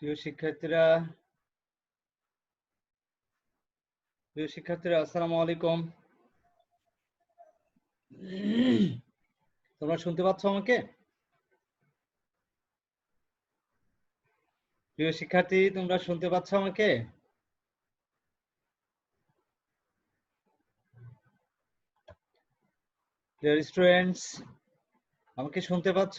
প্রিয় শিক্ষার্থীরা আসসালামু আলাইকুম। তোমরা শুনতে পাচ্ছ আমাকে? প্রিয় শিক্ষার্থী, তোমরা শুনতে পাচ্ছ আমাকে? ডিয়ার স্টুডেন্টস, আমাকে শুনতে পাচ্ছ?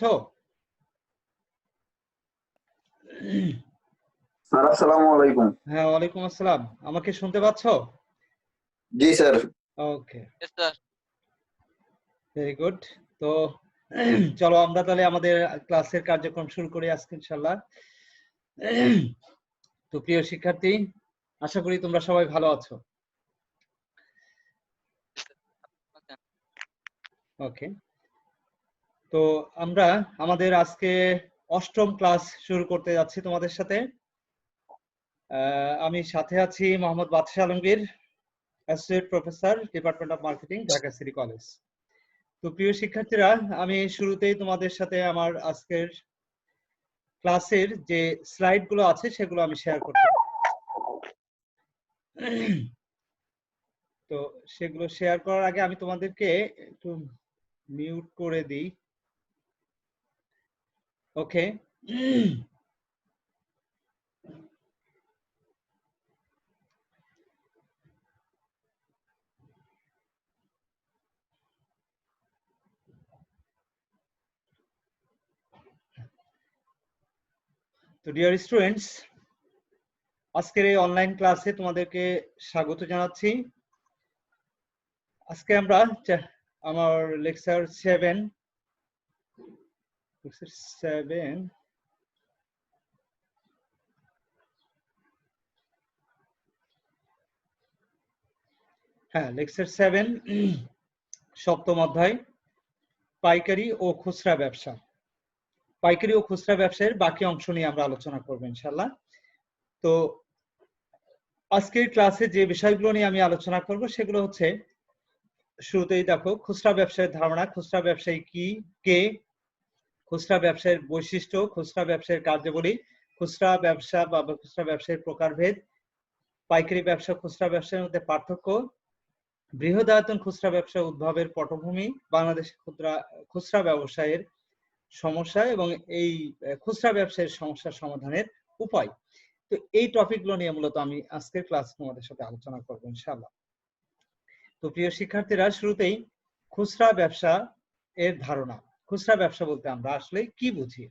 স্যার আসসালামু আলাইকুম। হ্যাঁ, ওয়ালাইকুম আসসালাম। আমাকে শুনতে পাচ্ছ? জি স্যার। ওকে, ভেরি গুড। তো চলো আমরা তাহলে আমাদের ক্লাসের কার্যক্রম শুরু করি আজকে ইনশাআল্লাহ। তো প্রিয় শিক্ষার্থী, আশা করি তোমরা সবাই ভালো আছো। ওকে, তো আমরা আমাদের আজকে অষ্টম ক্লাস শুরু করতে যাচ্ছি তোমাদের সাথে। আমি সাথে আছি Mohammad Badsha Alamgir, associate professor, department of marketing, Dhaka city college. তো প্রিয় শিক্ষার্থীরা, আমি শুরুতেই তোমাদের সাথে আমার আজকের ক্লাসের যে স্লাইডগুলো আছে সেগুলো আমি শেয়ার করতে চাই। তো সেগুলো শেয়ার করার আগে আমি তোমাদেরকে একটু মিউট করে দিই। ওকে, তো ডিয়ার স্টুডেন্টস, আজকের এই অনলাইন ক্লাসে তোমাদেরকে স্বাগত জানাচ্ছি। আজকে আমরা আমার লেকচার 7 হ্যাঁ, লেকচার 7 সপ্তম অধ্যায়, পাইকারি ও খুচরা ব্যবসা। পাইকারি ও খুচরা ব্যবসায়ের বাকি অংশ নিয়ে আমরা আলোচনা করব ইনশাআল্লাহ। তো আজকের ক্লাসে যে বিষয়গুলো নিয়ে আমি আলোচনা করব সেগুলো হচ্ছে, শুরুতেই দেখো, খুচরা ব্যবসায়ের ধারণা, খুচরা ব্যবসায়ী কি, কে, খুচরা ব্যবসায়ের বৈশিষ্ট্য, খুচরা ব্যবসায়ের কার্যাবলী, খুচরা ব্যবসা বা খুচরা ব্যবসায়ের প্রকারভেদ, পাইকারি ব্যবসা খুচরা ব্যবসায়ের মধ্যে পার্থক্য, বৃহদায়তন খুচরা ব্যবসা উদ্ভবের পটভূমি, বাংলাদেশ খুচরা ব্যবসায়ের সমস্যা এবং এই খুচরা ব্যবসায়ের সমস্যা সমাধানের উপায়। তো এই টপিকগুলো নিয়ে মূলত আমি আজকের ক্লাস তোমাদের সাথে আলোচনা করবো ইনশাআল্লাহ। তো প্রিয় শিক্ষার্থীরা, শুরুতেই খুচরা ব্যবসা এর ধারণা। খুচরা ব্যবসা বলতে আমরা আসলে কি বুঝি?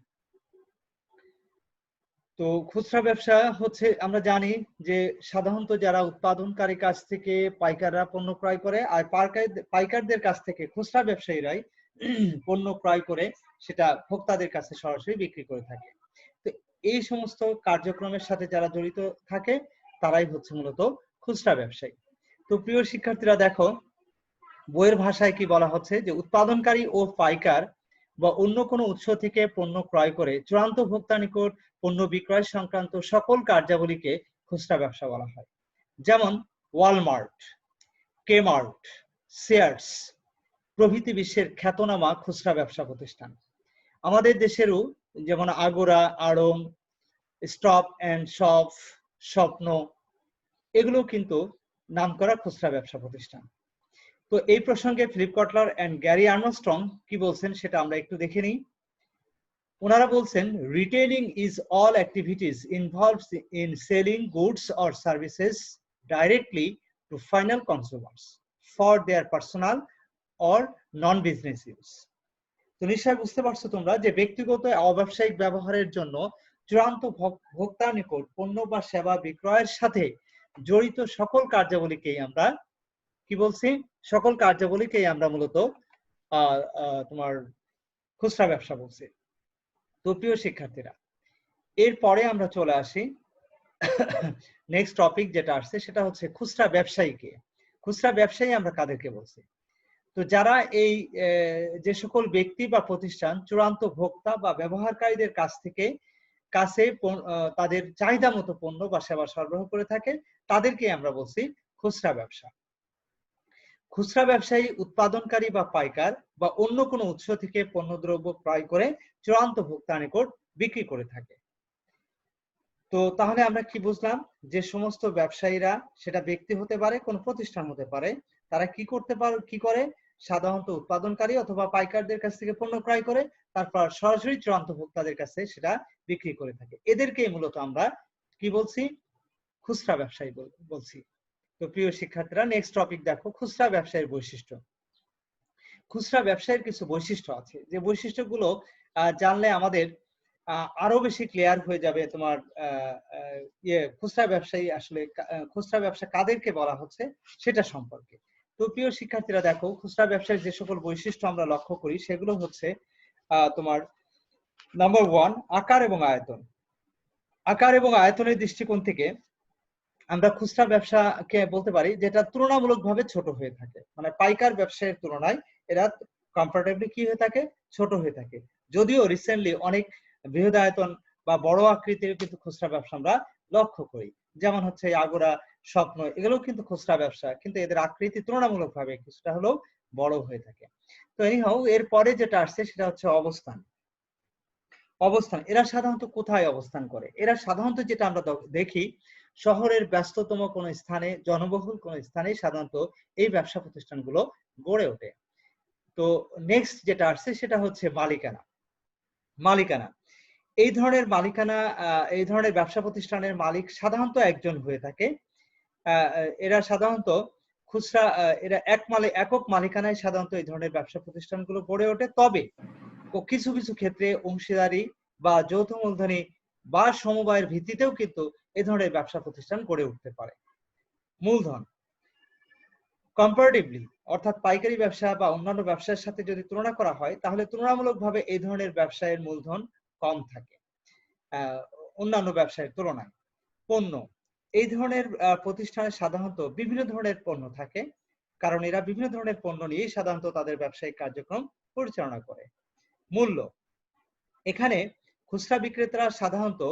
তো খুচরা ব্যবসা হচ্ছে, আমরা জানি যে সাধারণত যারা উৎপাদনকারী কাছ থেকে পাইকাররা পণ্য ক্রয় করে, আর পাইকারদের কাছ থেকে খুচরা ব্যবসায়ীরাই পণ্য ক্রয় করে সেটা ভোক্তাদের কাছে সরাসরি বিক্রি করে থাকে। তো এই সমস্ত কার্যক্রমের সাথে যারা জড়িত থাকে তারাই হচ্ছে মূলত খুচরা ব্যবসায়ী। তো প্রিয় শিক্ষার্থীরা দেখো, বইয়ের ভাষায় কি বলা হচ্ছে, যে উৎপাদনকারী ও পাইকার বা অন্য কোনো উৎস থেকে পণ্য ক্রয় করে চূড়ান্ত ভোক্তার নিকট পণ্য বিক্রয় সংক্রান্ত সকল কার্যাবলীকে খুচরা ব্যবসা বলা হয়। যেমন ওয়ালমার্ট, কেমার্ট, সেয়ার্স প্রভৃতি বিশ্বের খ্যাতনামা খুচরা ব্যবসা প্রতিষ্ঠান। আমাদের দেশেরও যেমন আগোরা, আড়ং, স্টপ অ্যান্ড শপ, স্বপ্ন, এগুলো কিন্তু নামকরা খুচরা ব্যবসা প্রতিষ্ঠান। তো এই প্রসঙ্গে Philip Kotler and Gary Armstrong কি বলছেন সেটা আমরা একটু দেখে নিই। ওনারা বলছেন, retailing is all activities involves in selling goods or services directly to final consumers for their personal or non business use. তো নিশ্চয়ই বুঝতে পারছো তোমরা যে ব্যক্তিগত অব্যবসায়িক ব্যবহারের জন্য চূড়ান্ত ভোক্তার নিকট পণ্য বা সেবা বিক্রয়ের সাথে জড়িত সকল কার্যাবলীকেই আমরা কি বলছি, সকল কার্যাবলীকেই আমরা মূলত তোমার খুচরা ব্যবসা বলছি। তো প্রিয় শিক্ষার্থীরা, এরপরে আমরা চলে আসি নেক্সট টপিক যেটা আসছে, সেটা হচ্ছে খুচরা ব্যবসায়ীকে। খুচরা ব্যবসায়ী আমরা কাদেরকে বলছি? তো যারা এই যে সকল ব্যক্তি বা প্রতিষ্ঠান চূড়ান্ত ভোক্তা বা ব্যবহারকারীদের কাছে তাদের চাহিদা মতো পণ্য বা সেবা সরবরাহ করে থাকে, তাদেরকে আমরা বলছি খুচরা ব্যবসা। খুচরা ব্যবসায়ী উৎপাদনকারী বা পাইকার বা অন্য কোনো উৎস থেকে পণ্যদ্রব্য ক্রয় করে চূড়ান্ত ভোক্তার নিকট বিক্রি করে থাকে। তো তাহলে আমরা কি বুঝলাম, যে সমস্ত ব্যবসায়ীরা, সেটা ব্যক্তি হতে পারে, কোনো প্রতিষ্ঠান হতে পারে, তারা কি করে, সাধারণত উৎপাদনকারী অথবা পাইকারদের কাছ থেকে পণ্য ক্রয় করে তারপর সরাসরি চূড়ান্ত ভোক্তাদের কাছে সেটা বিক্রি করে থাকে। এদেরকেই মূলত আমরা কি বলছি, খুচরা ব্যবসায়ী বলছি। তো প্রিয় শিক্ষার্থীরা, নেক্সট টপিক দেখো, খুচরা ব্যবসায়ের বৈশিষ্ট্য। খুচরা ব্যবসায়ের কিছু বৈশিষ্ট্য আছে, যে বৈশিষ্ট্যগুলো জানলে আমাদের আরো বেশি ক্লিয়ার হয়ে যাবে তোমার খুচরা ব্যবসায়ী আসলে খুচরা ব্যবসা কাদেরকে বলা হচ্ছে সেটা সম্পর্কে। তো প্রিয় শিক্ষার্থীরা দেখো, খুচরা ব্যবসায়ের যে সকল বৈশিষ্ট্য আমরা লক্ষ্য করি সেগুলো হচ্ছে তোমার নাম্বার 1, আকার এবং আয়তন। আকার এবং আয়তনের দৃষ্টিকোণ থেকে আমরা খুচরা ব্যবসাকে বলতে পারি যেটা তুলনামূলকভাবে ছোট হয়ে থাকে, মানে পাইকার ব্যবসায়ের তুলনায় এরা কম্পারেটিভলি কি হয়ে থাকে, ছোট হয়ে থাকে। যদিও রিসেন্টলি অনেক বৃহদায়তন বা বড় আকৃতির কিন্তু খুচরা ব্যবসা আমরা লক্ষ্য করি, যেমন হচ্ছে আগোরা, স্বপ্ন, এগুলো কিন্তু খুচরা ব্যবসা, কিন্তু এদের আকৃতি তুলনামূলকভাবে কিছুটা হলেও বড় হয়ে থাকে। তো এনিহাও এর পরে যেটা আসছে সেটা হচ্ছে অবস্থান। এরা সাধারণত কোথায় অবস্থান করে? এরা সাধারণত যেটা আমরা দেখি, শহরের ব্যস্ততম কোন স্থানে, জনবহুল কোন স্থানে সাধারণত এই ব্যবসা প্রতিষ্ঠানগুলো গড়ে ওঠে। তো নেক্সট যেটা আসছে সেটা হচ্ছে মালিকানা। এই ধরনের ব্যবসা প্রতিষ্ঠানের মালিক সাধারণত একজন হয়ে থাকে। এরা সাধারণত এরা একক মালিকানায় সাধারণত এই ধরনের ব্যবসা প্রতিষ্ঠানগুলো গড়ে ওঠে। তবে কিছু কিছু ক্ষেত্রে অংশীদারি বা যৌথ মূলধনী বা সমবায়ের ভিত্তিতেও কিন্তু এই ধরনের ব্যবসা প্রতিষ্ঠান গড়ে উঠতে পারে। মূলধন কম্পারেটিভলি, অর্থাৎ পাইকারি ব্যবসা বা অন্যান্য ব্যবসার সাথে যদি তুলনা করা হয়, তাহলে তুলনামূলকভাবে এই ধরনের ব্যবসায়ের মূলধন কম থাকে অন্যান্য ব্যবসায়ের তুলনায়। পণ্য, এই ধরনের প্রতিষ্ঠানে সাধারণত বিভিন্ন ধরনের পণ্য থাকে, কারণ এরা বিভিন্ন ধরনের পণ্য নিয়ে সাধারণত তাদের ব্যবসায়িক কার্যক্রম পরিচালনা করে। মূল্য, এখানে খুচরা বিক্রেতারা সাধারণত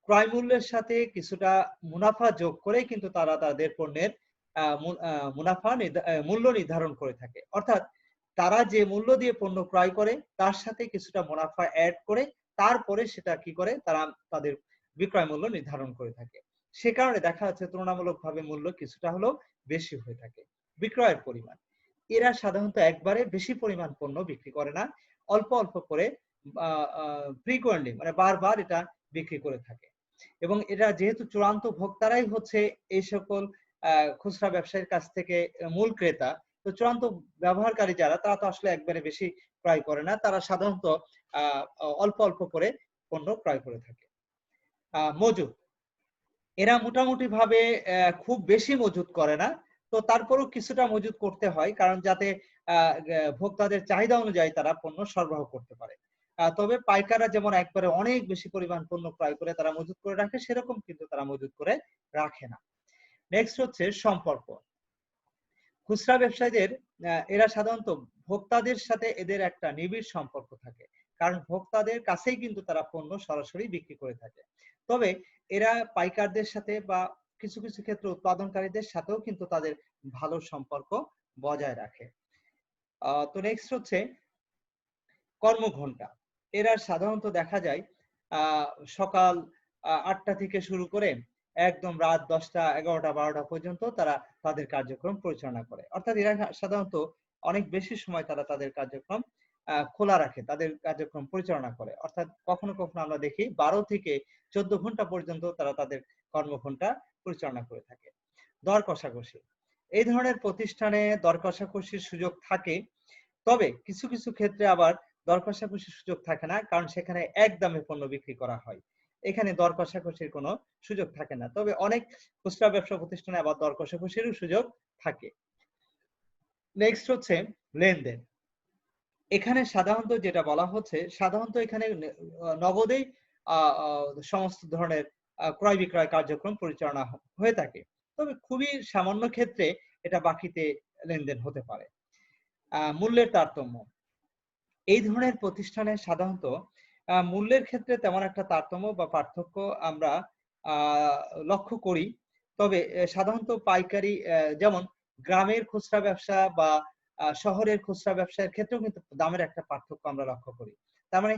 ক্রয় মূল্যের সাথে কিছুটা মুনাফা যোগ করে কিন্তু তারা তাদের পণ্যের মূল্য নির্ধারণ করে থাকে। অর্থাৎ তারা যে মূল্য দিয়ে পণ্য ক্রয় করে তার সাথে কিছুটা মুনাফা অ্যাড করে তারপরে সেটা কি করে, তারা তাদের বিক্রয় মূল্য নির্ধারণ করে থাকে। সে কারণে দেখা যাচ্ছে তুলনামূলকভাবে মূল্য কিছুটা হলেও বেশি হয়ে থাকে। বিক্রয়ের পরিমাণ, এরা সাধারণত একবারে বেশি পরিমাণ পণ্য বিক্রি করে না, অল্প অল্প করে ফ্রিকোয়েন্টলি, মানে বারবার এটা বিক্রি করে থাকে। এবং এটা যেহেতু চূড়ান্ত ভোক্তারাই হচ্ছে এই সকল খুচরা ব্যবসায়ীর কাছ থেকে মূল ক্রেতা, তো চূড়ান্ত ব্যবহারকারী যারা, তারা তো আসলে একবারে বেশি ক্রয় করে না, তারা সাধারণত অল্প অল্প করে পণ্য ক্রয় করে থাকে। মজুদ, এরা মোটামুটি ভাবে খুব বেশি মজুদ করে না, তো তারপরেও কিছুটা মজুদ করতে হয়, কারণ যাতে ভোক্তাদের চাহিদা অনুযায়ী তারা পণ্য সরবরাহ করতে পারে। তবে পাইকাররা যেমন একবারে অনেক বেশি পরিমাণ পণ্য ক্রয় করে তারা মজুদ করে রাখে, সেরকম কিন্তু তারা মজুদ করে রাখে না। নেক্সট হচ্ছে সম্পর্ক। খুচরা ব্যবসায়ীদের এরা সাধারণত ভোক্তাদের সাথে এদের একটা নিবিড় সম্পর্ক থাকে, কারণ ভোক্তাদের কাছেই কিন্তু তারা পণ্য সরাসরি বিক্রি করে থাকে। তবে এরা পাইকারদের সাথে বা কিছু কিছু ক্ষেত্রে উৎপাদনকারীদের সাথেও কিন্তু তাদের ভালো সম্পর্ক বজায় রাখে। তো নেক্সট হচ্ছে কর্মঘণ্টা। এরা সাধারণত দেখা যায় সকাল 8টা থেকে শুরু করে একদম রাত 10টা, 11টা, 12টা পর্যন্ত তারা তাদের কার্যক্রম পরিচালনা করে। অর্থাৎ এরা সাধারণত অনেক বেশি সময় তারা তাদের কার্যক্রম খোলা রাখে, তাদের কার্যক্রম পরিচালনা করে। অর্থাৎ কখনো কখনো আমরা দেখি 12 থেকে 14 ঘন্টা পর্যন্ত তারা তাদের কর্মঘণ্টা পরিচালনা করে থাকে। দর কষাকষি, এই ধরনের প্রতিষ্ঠানে দর কষাকষির সুযোগ থাকে, তবে কিছু কিছু ক্ষেত্রে আবার দর কষাকষির সুযোগ থাকে না, কারণ সেখানে এক দামে পণ্য বিক্রি করা হয়, এখানে দর কষাকষির কোনো সুযোগ থাকে না। তবে অনেক খুচরা ব্যবসা প্রতিষ্ঠানে আবার দর কষাকষিরও সুযোগ থাকে। নেক্সট হচ্ছে লেনদেন। এখানে সাধারণত যেটা বলা হচ্ছে, সাধারণত এখানে নগদেই সমস্ত ধরনের ক্রয় বিক্রয় কার্যক্রম পরিচালনা হয়ে থাকে, তবে খুবই সামান্য ক্ষেত্রে এটা বাকিতে লেনদেন হতে পারে। মূল্যের তারতম্য, এই ধরনের প্রতিষ্ঠানে সাধারণত মূল্যের ক্ষেত্রে তেমন একটা তারতম্য বা পার্থক্য আমরা লক্ষ্য করি, তবে সাধারণত পাইকারি, যেমন গ্রামের খুচরা ব্যবসা বা শহরের খুচরা ব্যবসার ক্ষেত্রেও কিন্তু দামের একটা পার্থক্য আমরা লক্ষ্য করি। তার মানে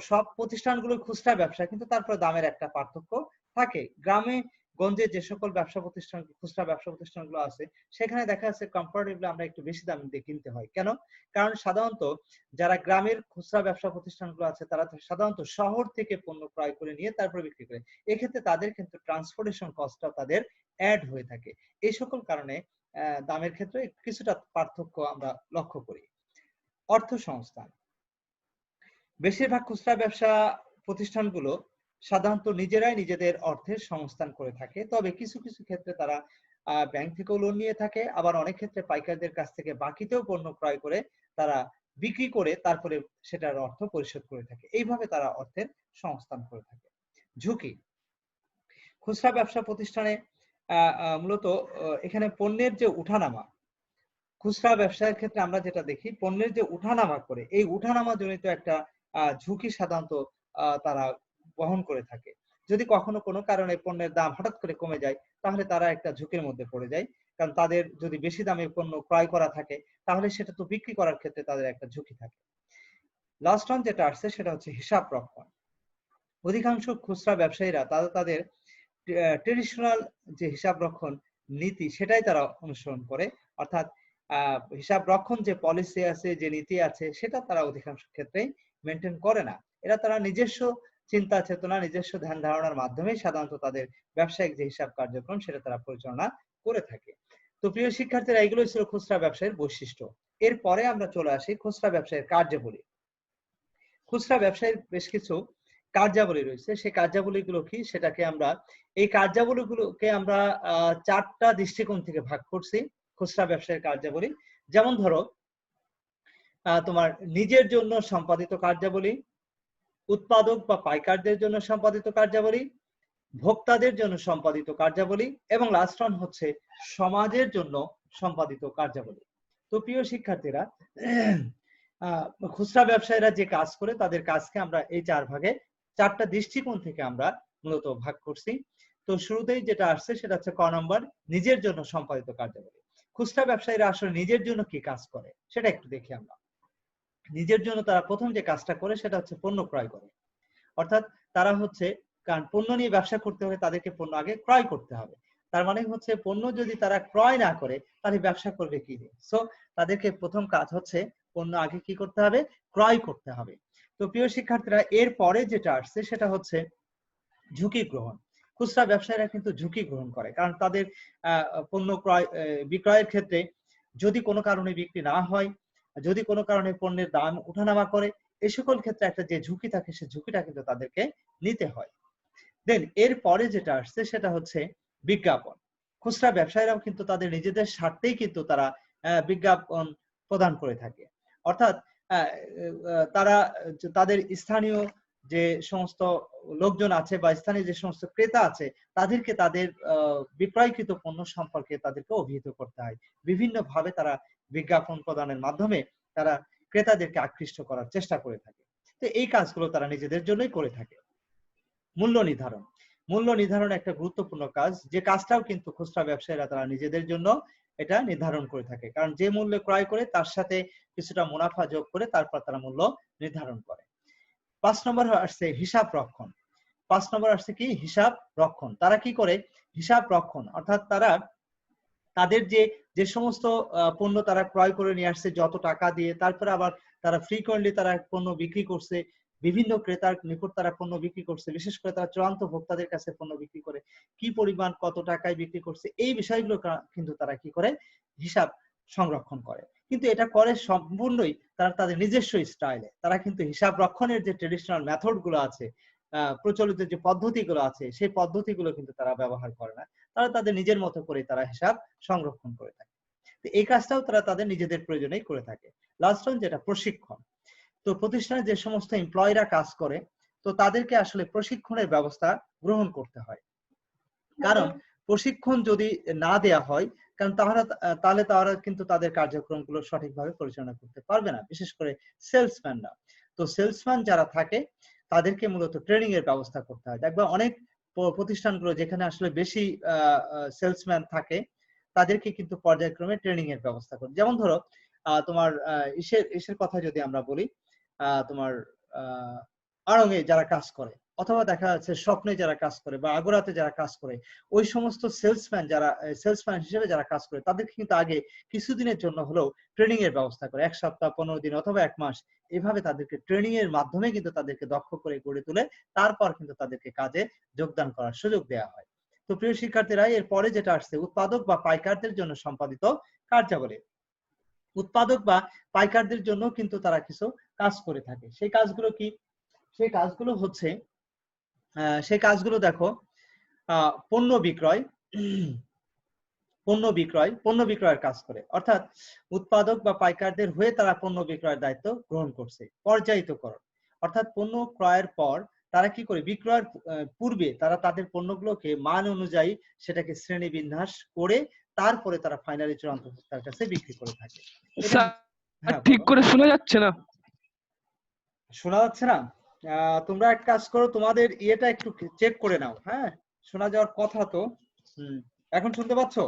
সব প্রতিষ্ঠানগুলো খুচরা ব্যবসা, কিন্তু তারপরে দামের একটা পার্থক্য থাকে। গ্রামে গঞ্জে যে সকল ব্যবসা প্রতিষ্ঠান, খুচরা ব্যবসা প্রতিষ্ঠানগুলো আছে, সেখানে দেখা যাচ্ছে কম্পারেটিভলি আমরা একটু বেশি দাম দিয়ে কিনতে হয়। কেন? কারণ সাধারণত যারা গ্রামের খুচরা ব্যবসা প্রতিষ্ঠানগুলো আছে, তারা সাধারণত শহর থেকে পণ্য ক্রয় করে নিয়ে তারপরে বিক্রি করে। এক্ষেত্রে তাদের কিন্তু ট্রান্সপোর্টেশন কস্টটা তাদের এড হয়ে থাকে। এই সকল কারণে দামের ক্ষেত্রে কিছুটা পার্থক্য আমরা লক্ষ্য করি। অর্থসংস্থান। বেশিরভাগ খুচরা ব্যবসা প্রতিষ্ঠানগুলো সাধারণত নিজেরাই নিজেদের অর্থের সংস্থান করে থাকে। তবে কিছু কিছু ক্ষেত্রে তারা ব্যাংক থেকেও লোন নিয়ে থাকে, আবার অনেক ক্ষেত্রে পাইকারদের কাছ থেকে বাকিতেও পণ্য ক্রয় করে তারা বিক্রি করে তারপরে সেটার অর্থ পরিশোধ করে থাকে। এইভাবে তারা অর্থের সংস্থান করে থাকে। ঝুঁকি। খুচরা ব্যবসা প্রতিষ্ঠানে মূলত এখানে পণ্যের যে উঠানামা, খুচরা ব্যবসায়ের ক্ষেত্রে আমরা যেটা দেখি, পণ্যের যে উঠানামা করে, এই উঠানামা জনিত একটা ঝুঁকি সাধারণত তারা বহন করে থাকে। যদি কখনো কোনো কারণে পণ্যের দাম হঠাৎ করে কমে যায়, তাহলে তারা একটা ঝুঁকির মধ্যে পড়ে যায়। কারণ তাদের যদি বেশি দামে পণ্য ক্রয় করা থাকে, তাহলে সেটা তো বিক্রি করার ক্ষেত্রে তাদের একটা ঝুঁকি থাকে। লাস্ট ওয়ান যেটা আসছে সেটা হচ্ছে হিসাব রক্ষণ। অধিকাংশ খুচরা ব্যবসায়ীরা তাদের ট্রেডিশনাল যে হিসাব রক্ষণ নীতি, সেটাই তারা অনুসরণ করে। অর্থাৎ হিসাব রক্ষণ যে পলিসি আছে, যে নীতি আছে, সেটা তারা অধিকাংশ ক্ষেত্রেই মেনটেন করে না। এরা তারা নিজস্ব চিন্তা চেতনা, নিজস্ব ধ্যান ধারণার মাধ্যমেই সাধারণত তাদের ব্যবসায়িক যে হিসাব কার্যক্রম সেটা তারা পরিচালনা করে থাকে। তো প্রিয় শিক্ষার্থীরা, এগুলোই ছিল খুচরা ব্যবসায়ের বৈশিষ্ট্য। এরপরে আমরা চলে আসি খুচরা ব্যবসায়ের কার্যাবলী। খুচরা ব্যবসায়ের বেশ কিছু কার্যাবলী রয়েছে। সেই কার্যাবলীগুলো কি, সেটাকে আমরা এই কার্যাবলীগুলোকে আমরা 4টা দৃষ্টিকোণ থেকে ভাগ করছি। খুচরা ব্যবসায়ের কার্যাবলী, যেমন ধরো তোমার নিজের জন্য সম্পাদিত কার্যাবলী, উৎপাদক বা পাইকারদের জন্য সম্পাদিত কার্যাবলী, ভোক্তাদের জন্য সম্পাদিত কার্যাবলী, এবং লাস্ট ওয়ান হচ্ছে সমাজের জন্য সম্পাদিত কার্যাবলী। তো প্রিয় শিক্ষার্থীরা, খুচরা ব্যবসায়ীরা যে কাজ করে, তাদের কাজকে আমরা এই 4 ভাগে 4টা দৃষ্টিকোণ থেকে আমরা মূলত ভাগ করছি। তো শুরুতেই যেটা আসছে সেটা হচ্ছে ক নম্বর, নিজের জন্য সম্পাদিত কার্যাবলী। খুচরা ব্যবসায়ীরা আসলে নিজের জন্য কি কাজ করে সেটা একটু দেখি আমরা। নিজের জন্য তারা প্রথম যে কাজটা করে সেটা হচ্ছে পণ্য ক্রয় করে। অর্থাৎ তারা হচ্ছে, কারণ পণ্য নিয়ে ব্যবসা করতে হলে তাদেরকে পণ্য আগে ক্রয় করতে হবে। তার মানে হচ্ছে পণ্য যদি তারা ক্রয় না করে, তাহলে ব্যবসা করবে কি দিয়ে? সো তাদেরকে প্রথম কাজ হচ্ছে পণ্য আগে কি করতে হবে? ক্রয় করতে হবে। তো প্রিয় শিক্ষার্থীরা, এর পরে যেটা আসছে সেটা হচ্ছে ঝুঁকি গ্রহণ। খুচরা ব্যবসায়ীরা কিন্তু ঝুঁকি গ্রহণ করে, কারণ তাদের পণ্য ক্রয় বিক্রয়ের ক্ষেত্রে যদি কোনো কারণে বিক্রি না হয়, যদি কোনো কারণে পণ্যের দাম ওঠানামা করে, এই সকল ক্ষেত্রে একটা যে ঝুঁকি থাকে, সে ঝুঁকিটা কিন্তু তাদেরকে নিতে হয়। দেন এর পরে যেটা আসছে সেটা হচ্ছে বিজ্ঞাপন। খুচরা ব্যবসায়ীরাও কিন্তু তাদের নিজেদের স্বার্থেই কিন্তু তারা বিজ্ঞাপন প্রদান করে থাকে। অর্থাৎ তারা তাদের স্থানীয় যে সমস্ত লোকজন আছে বা স্থানীয় যে সমস্ত ক্রেতা আছে, তাদেরকে তাদের বিক্রয়কৃত পণ্য সম্পর্কে তাদেরকে অভিহিত করতে হয়। বিভিন্ন ভাবে তারা বিজ্ঞাপন প্রদানের মাধ্যমে তারা ক্রেতাদেরকে আকৃষ্ট করার চেষ্টা করে থাকে। তো এই কাজগুলো তারা নিজেদের জন্যই করে থাকে। মূল্য নির্ধারণ। মূল্য নির্ধারণ একটা গুরুত্বপূর্ণ কাজ, যে কাজটাও কিন্তু খুচরা ব্যবসায়ীরা তারা নিজেদের জন্য এটা নির্ধারণ করে থাকে। কারণ যে মূল্যে ক্রয় করে, তার সাথে কিছুটা মুনাফা যোগ করে তারপর তারা মূল্য নির্ধারণ করে। 5 নম্বর আসছে হিসাব রক্ষণ। 5 নম্বর আসছে কি? হিসাব রক্ষণ। তারা কি করে? হিসাব রক্ষণ, অর্থাৎ তারা তাদের যে সমস্ত পণ্য তারা ক্রয় করে নিয়ে আসছে যত টাকা দিয়ে, তারপরে আবার তারা ফ্রিকোয়েন্টলি তারা পণ্য বিক্রি করছে, বিভিন্ন ক্রেতার নিকট তারা পণ্য বিক্রি করছে, বিশেষ করে তারা চূড়ান্ত ভোক্তাদের কাছে পণ্য বিক্রি করে কি পরিমাণ কত টাকায় বিক্রি করছে, এই বিষয়গুলো কিন্তু তারা কি করে? হিসাব সংরক্ষণ করে। কিন্তু এটা করে সম্পূর্ণই তারা তাদের নিজস্ব স্টাইলে। তারা কিন্তু হিসাব রক্ষণের যে ট্রেডিশনাল মেথড গুলো আছে, প্রচলিত যে পদ্ধতিগুলো আছে, সেই পদ্ধতিগুলো কিন্তু তারা ব্যবহার করে না। তারা তাদের নিজের মতো করে তারা হিসাব সংরক্ষণ করে থাকে। তো এই কাজটাও তারা তাদের নিজেদের প্রয়োজনেই করে থাকে। লাস্ট ওয়ান যেটা প্রশিক্ষণ। তো প্রতিষ্ঠানে যে সমস্ত এমপ্লয়িরা কাজ করে, তো তাদেরকে আসলে প্রশিক্ষণের ব্যবস্থা গ্রহণ করতে হয়। কারণ প্রশিক্ষণ যদি না দেয়া হয়, কারণ তাহলে তারা কিন্তু তাদের কার্যক্রমগুলো সঠিকভাবে পরিচালনা করতে পারবে না, বিশেষ করে সেলসম্যানরা। তো সেলসম্যান যারা থাকে, তাদেরকে মূলত ট্রেনিং এর ব্যবস্থা করতে হয়। দেখবে অনেক প্রতিষ্ঠানগুলো যেখানে আসলে বেশি সেলসম্যান থাকে, তাদেরকে কিন্তু পর্যায়ক্রমে ট্রেনিং এর ব্যবস্থা করে। যেমন ধরো তোমার ইসের কথা যদি আমরা বলি, তোমার আড়ং এ যারা কাজ করে, অথবা দেখা যাচ্ছে স্বপ্নে যারা কাজ করে বা আগোরাতে যারা কাজ করে, ওই সমস্ত সেলসম্যান হিসেবে যারা কাজ করে তাদেরকে কিন্তু আগে কিছুদিনের জন্য হলেও ট্রেনিং এর ব্যবস্থা করে, 1 সপ্তাহ 15 দিন অথবা 1 মাস, এভাবে তাদেরকে ট্রেনিং এর মাধ্যমে কিন্তু তাদেরকে দক্ষ করে গড়ে তুলে তারপর কিন্তু তাদেরকে কাজে যোগদান করার সুযোগ দেওয়া হয়। তো প্রিয় শিক্ষার্থীরা, এরপরে যেটা আসছে উৎপাদক বা পাইকারদের জন্য সম্পাদিত কার্যাবলী। উৎপাদক বা পাইকারদের জন্য কিন্তু তারা কিছু কাজ করে থাকে। সেই কাজগুলো কি? সেই কাজগুলো হচ্ছে সেই কাজগুলো দেখো, পণ্য বিক্রয় পণ্য বিক্রয়ের কাজ করে, অর্থাৎ উৎপাদক বা পাইকারদের হয়ে তারা পণ্য বিক্রয়ের দায়িত্ব গ্রহণ করছে। পর্যায়িতকরণ, অর্থাৎ পণ্য ক্রয়ের পর তারা কি করে, বিক্রয়ের পূর্বে তারা তাদের পণ্যগুলোকে মান অনুযায়ী সেটাকে শ্রেণী বিন্যাস করে তারপরে তারা ফাইনালি চূড়ান্ত তার কাছে বিক্রি করে থাকে। হ্যাঁ, ঠিক করে শোনা যাচ্ছে না। শোনা যাচ্ছে না? তোমরা এক কাজ করো, তোমাদের ইয়েটা একটু চেক করে নাও। হ্যাঁ, শোনা যাওয়ার কথা তো। এখন শুনতে পাচ্ছো?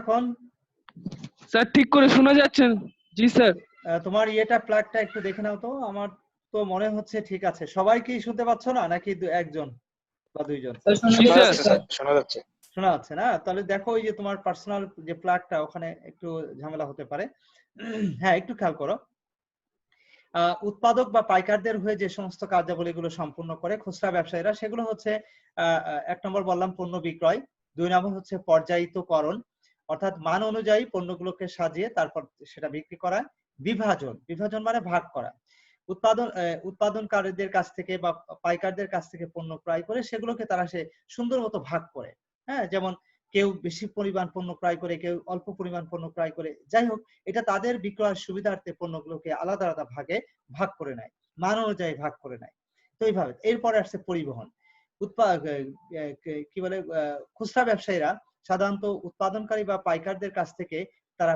এখন? স্যার ঠিক করে শোনা যাচ্ছে। জি স্যার। তোমার ইয়েটা প্লাগটা একটু দেখে নাও তো। আমার তো মনে হচ্ছে ঠিক আছে। সবাই কি শুনতে পাচ্ছ না, নাকি একজন বা দুইজন? শোনা যাচ্ছে না? তাহলে দেখো, ওই যে তোমার পার্সোনাল যে প্লাগটা, ওখানে একটু ঝামেলা হতে পারে। হ্যাঁ, একটু খেয়াল করো। উৎপাদক বা পাইকারদের হয়ে যে সমস্ত কার্যাবলীগুলো সম্পূর্ণ করে খুচরা ব্যবসায়ীরা, সেগুলো হচ্ছে 1 নম্বর বললাম পণ্য বিক্রয়, 2 নম্বর হচ্ছে পর্যায়িতকরণ, অর্থাৎ মান অনুযায়ী পণ্যগুলোকে সাজিয়ে তারপর সেটা বিক্রি করা। বিভাজন মানে ভাগ করা। উৎপাদনকারীদের কাছ থেকে বা পাইকারদের কাছ থেকে পণ্য ক্রয় করে সেগুলোকে তারা সে সুন্দর মতো ভাগ করে। হ্যাঁ, যেমন কেউ বেশি পরিমাণ পণ্য ক্রয় করে, কেউ অল্প পরিমাণ পণ্য ক্রয় করে। যাই হোক, এটা তাদের বিক্রয়ের সুবিধার্থে পণ্যগুলোকে আলাদা আলাদা ভাগে ভাগ করে নেয়, মান অনুযায়ী ভাগ করে নেয়। তো এইভাবে। এরপরে আসছে পরিবহন। কি বলে, খুচরা ব্যবসায়ীরা সাধারণত উৎপাদনকারী বা পাইকারদের কাছ থেকে তারা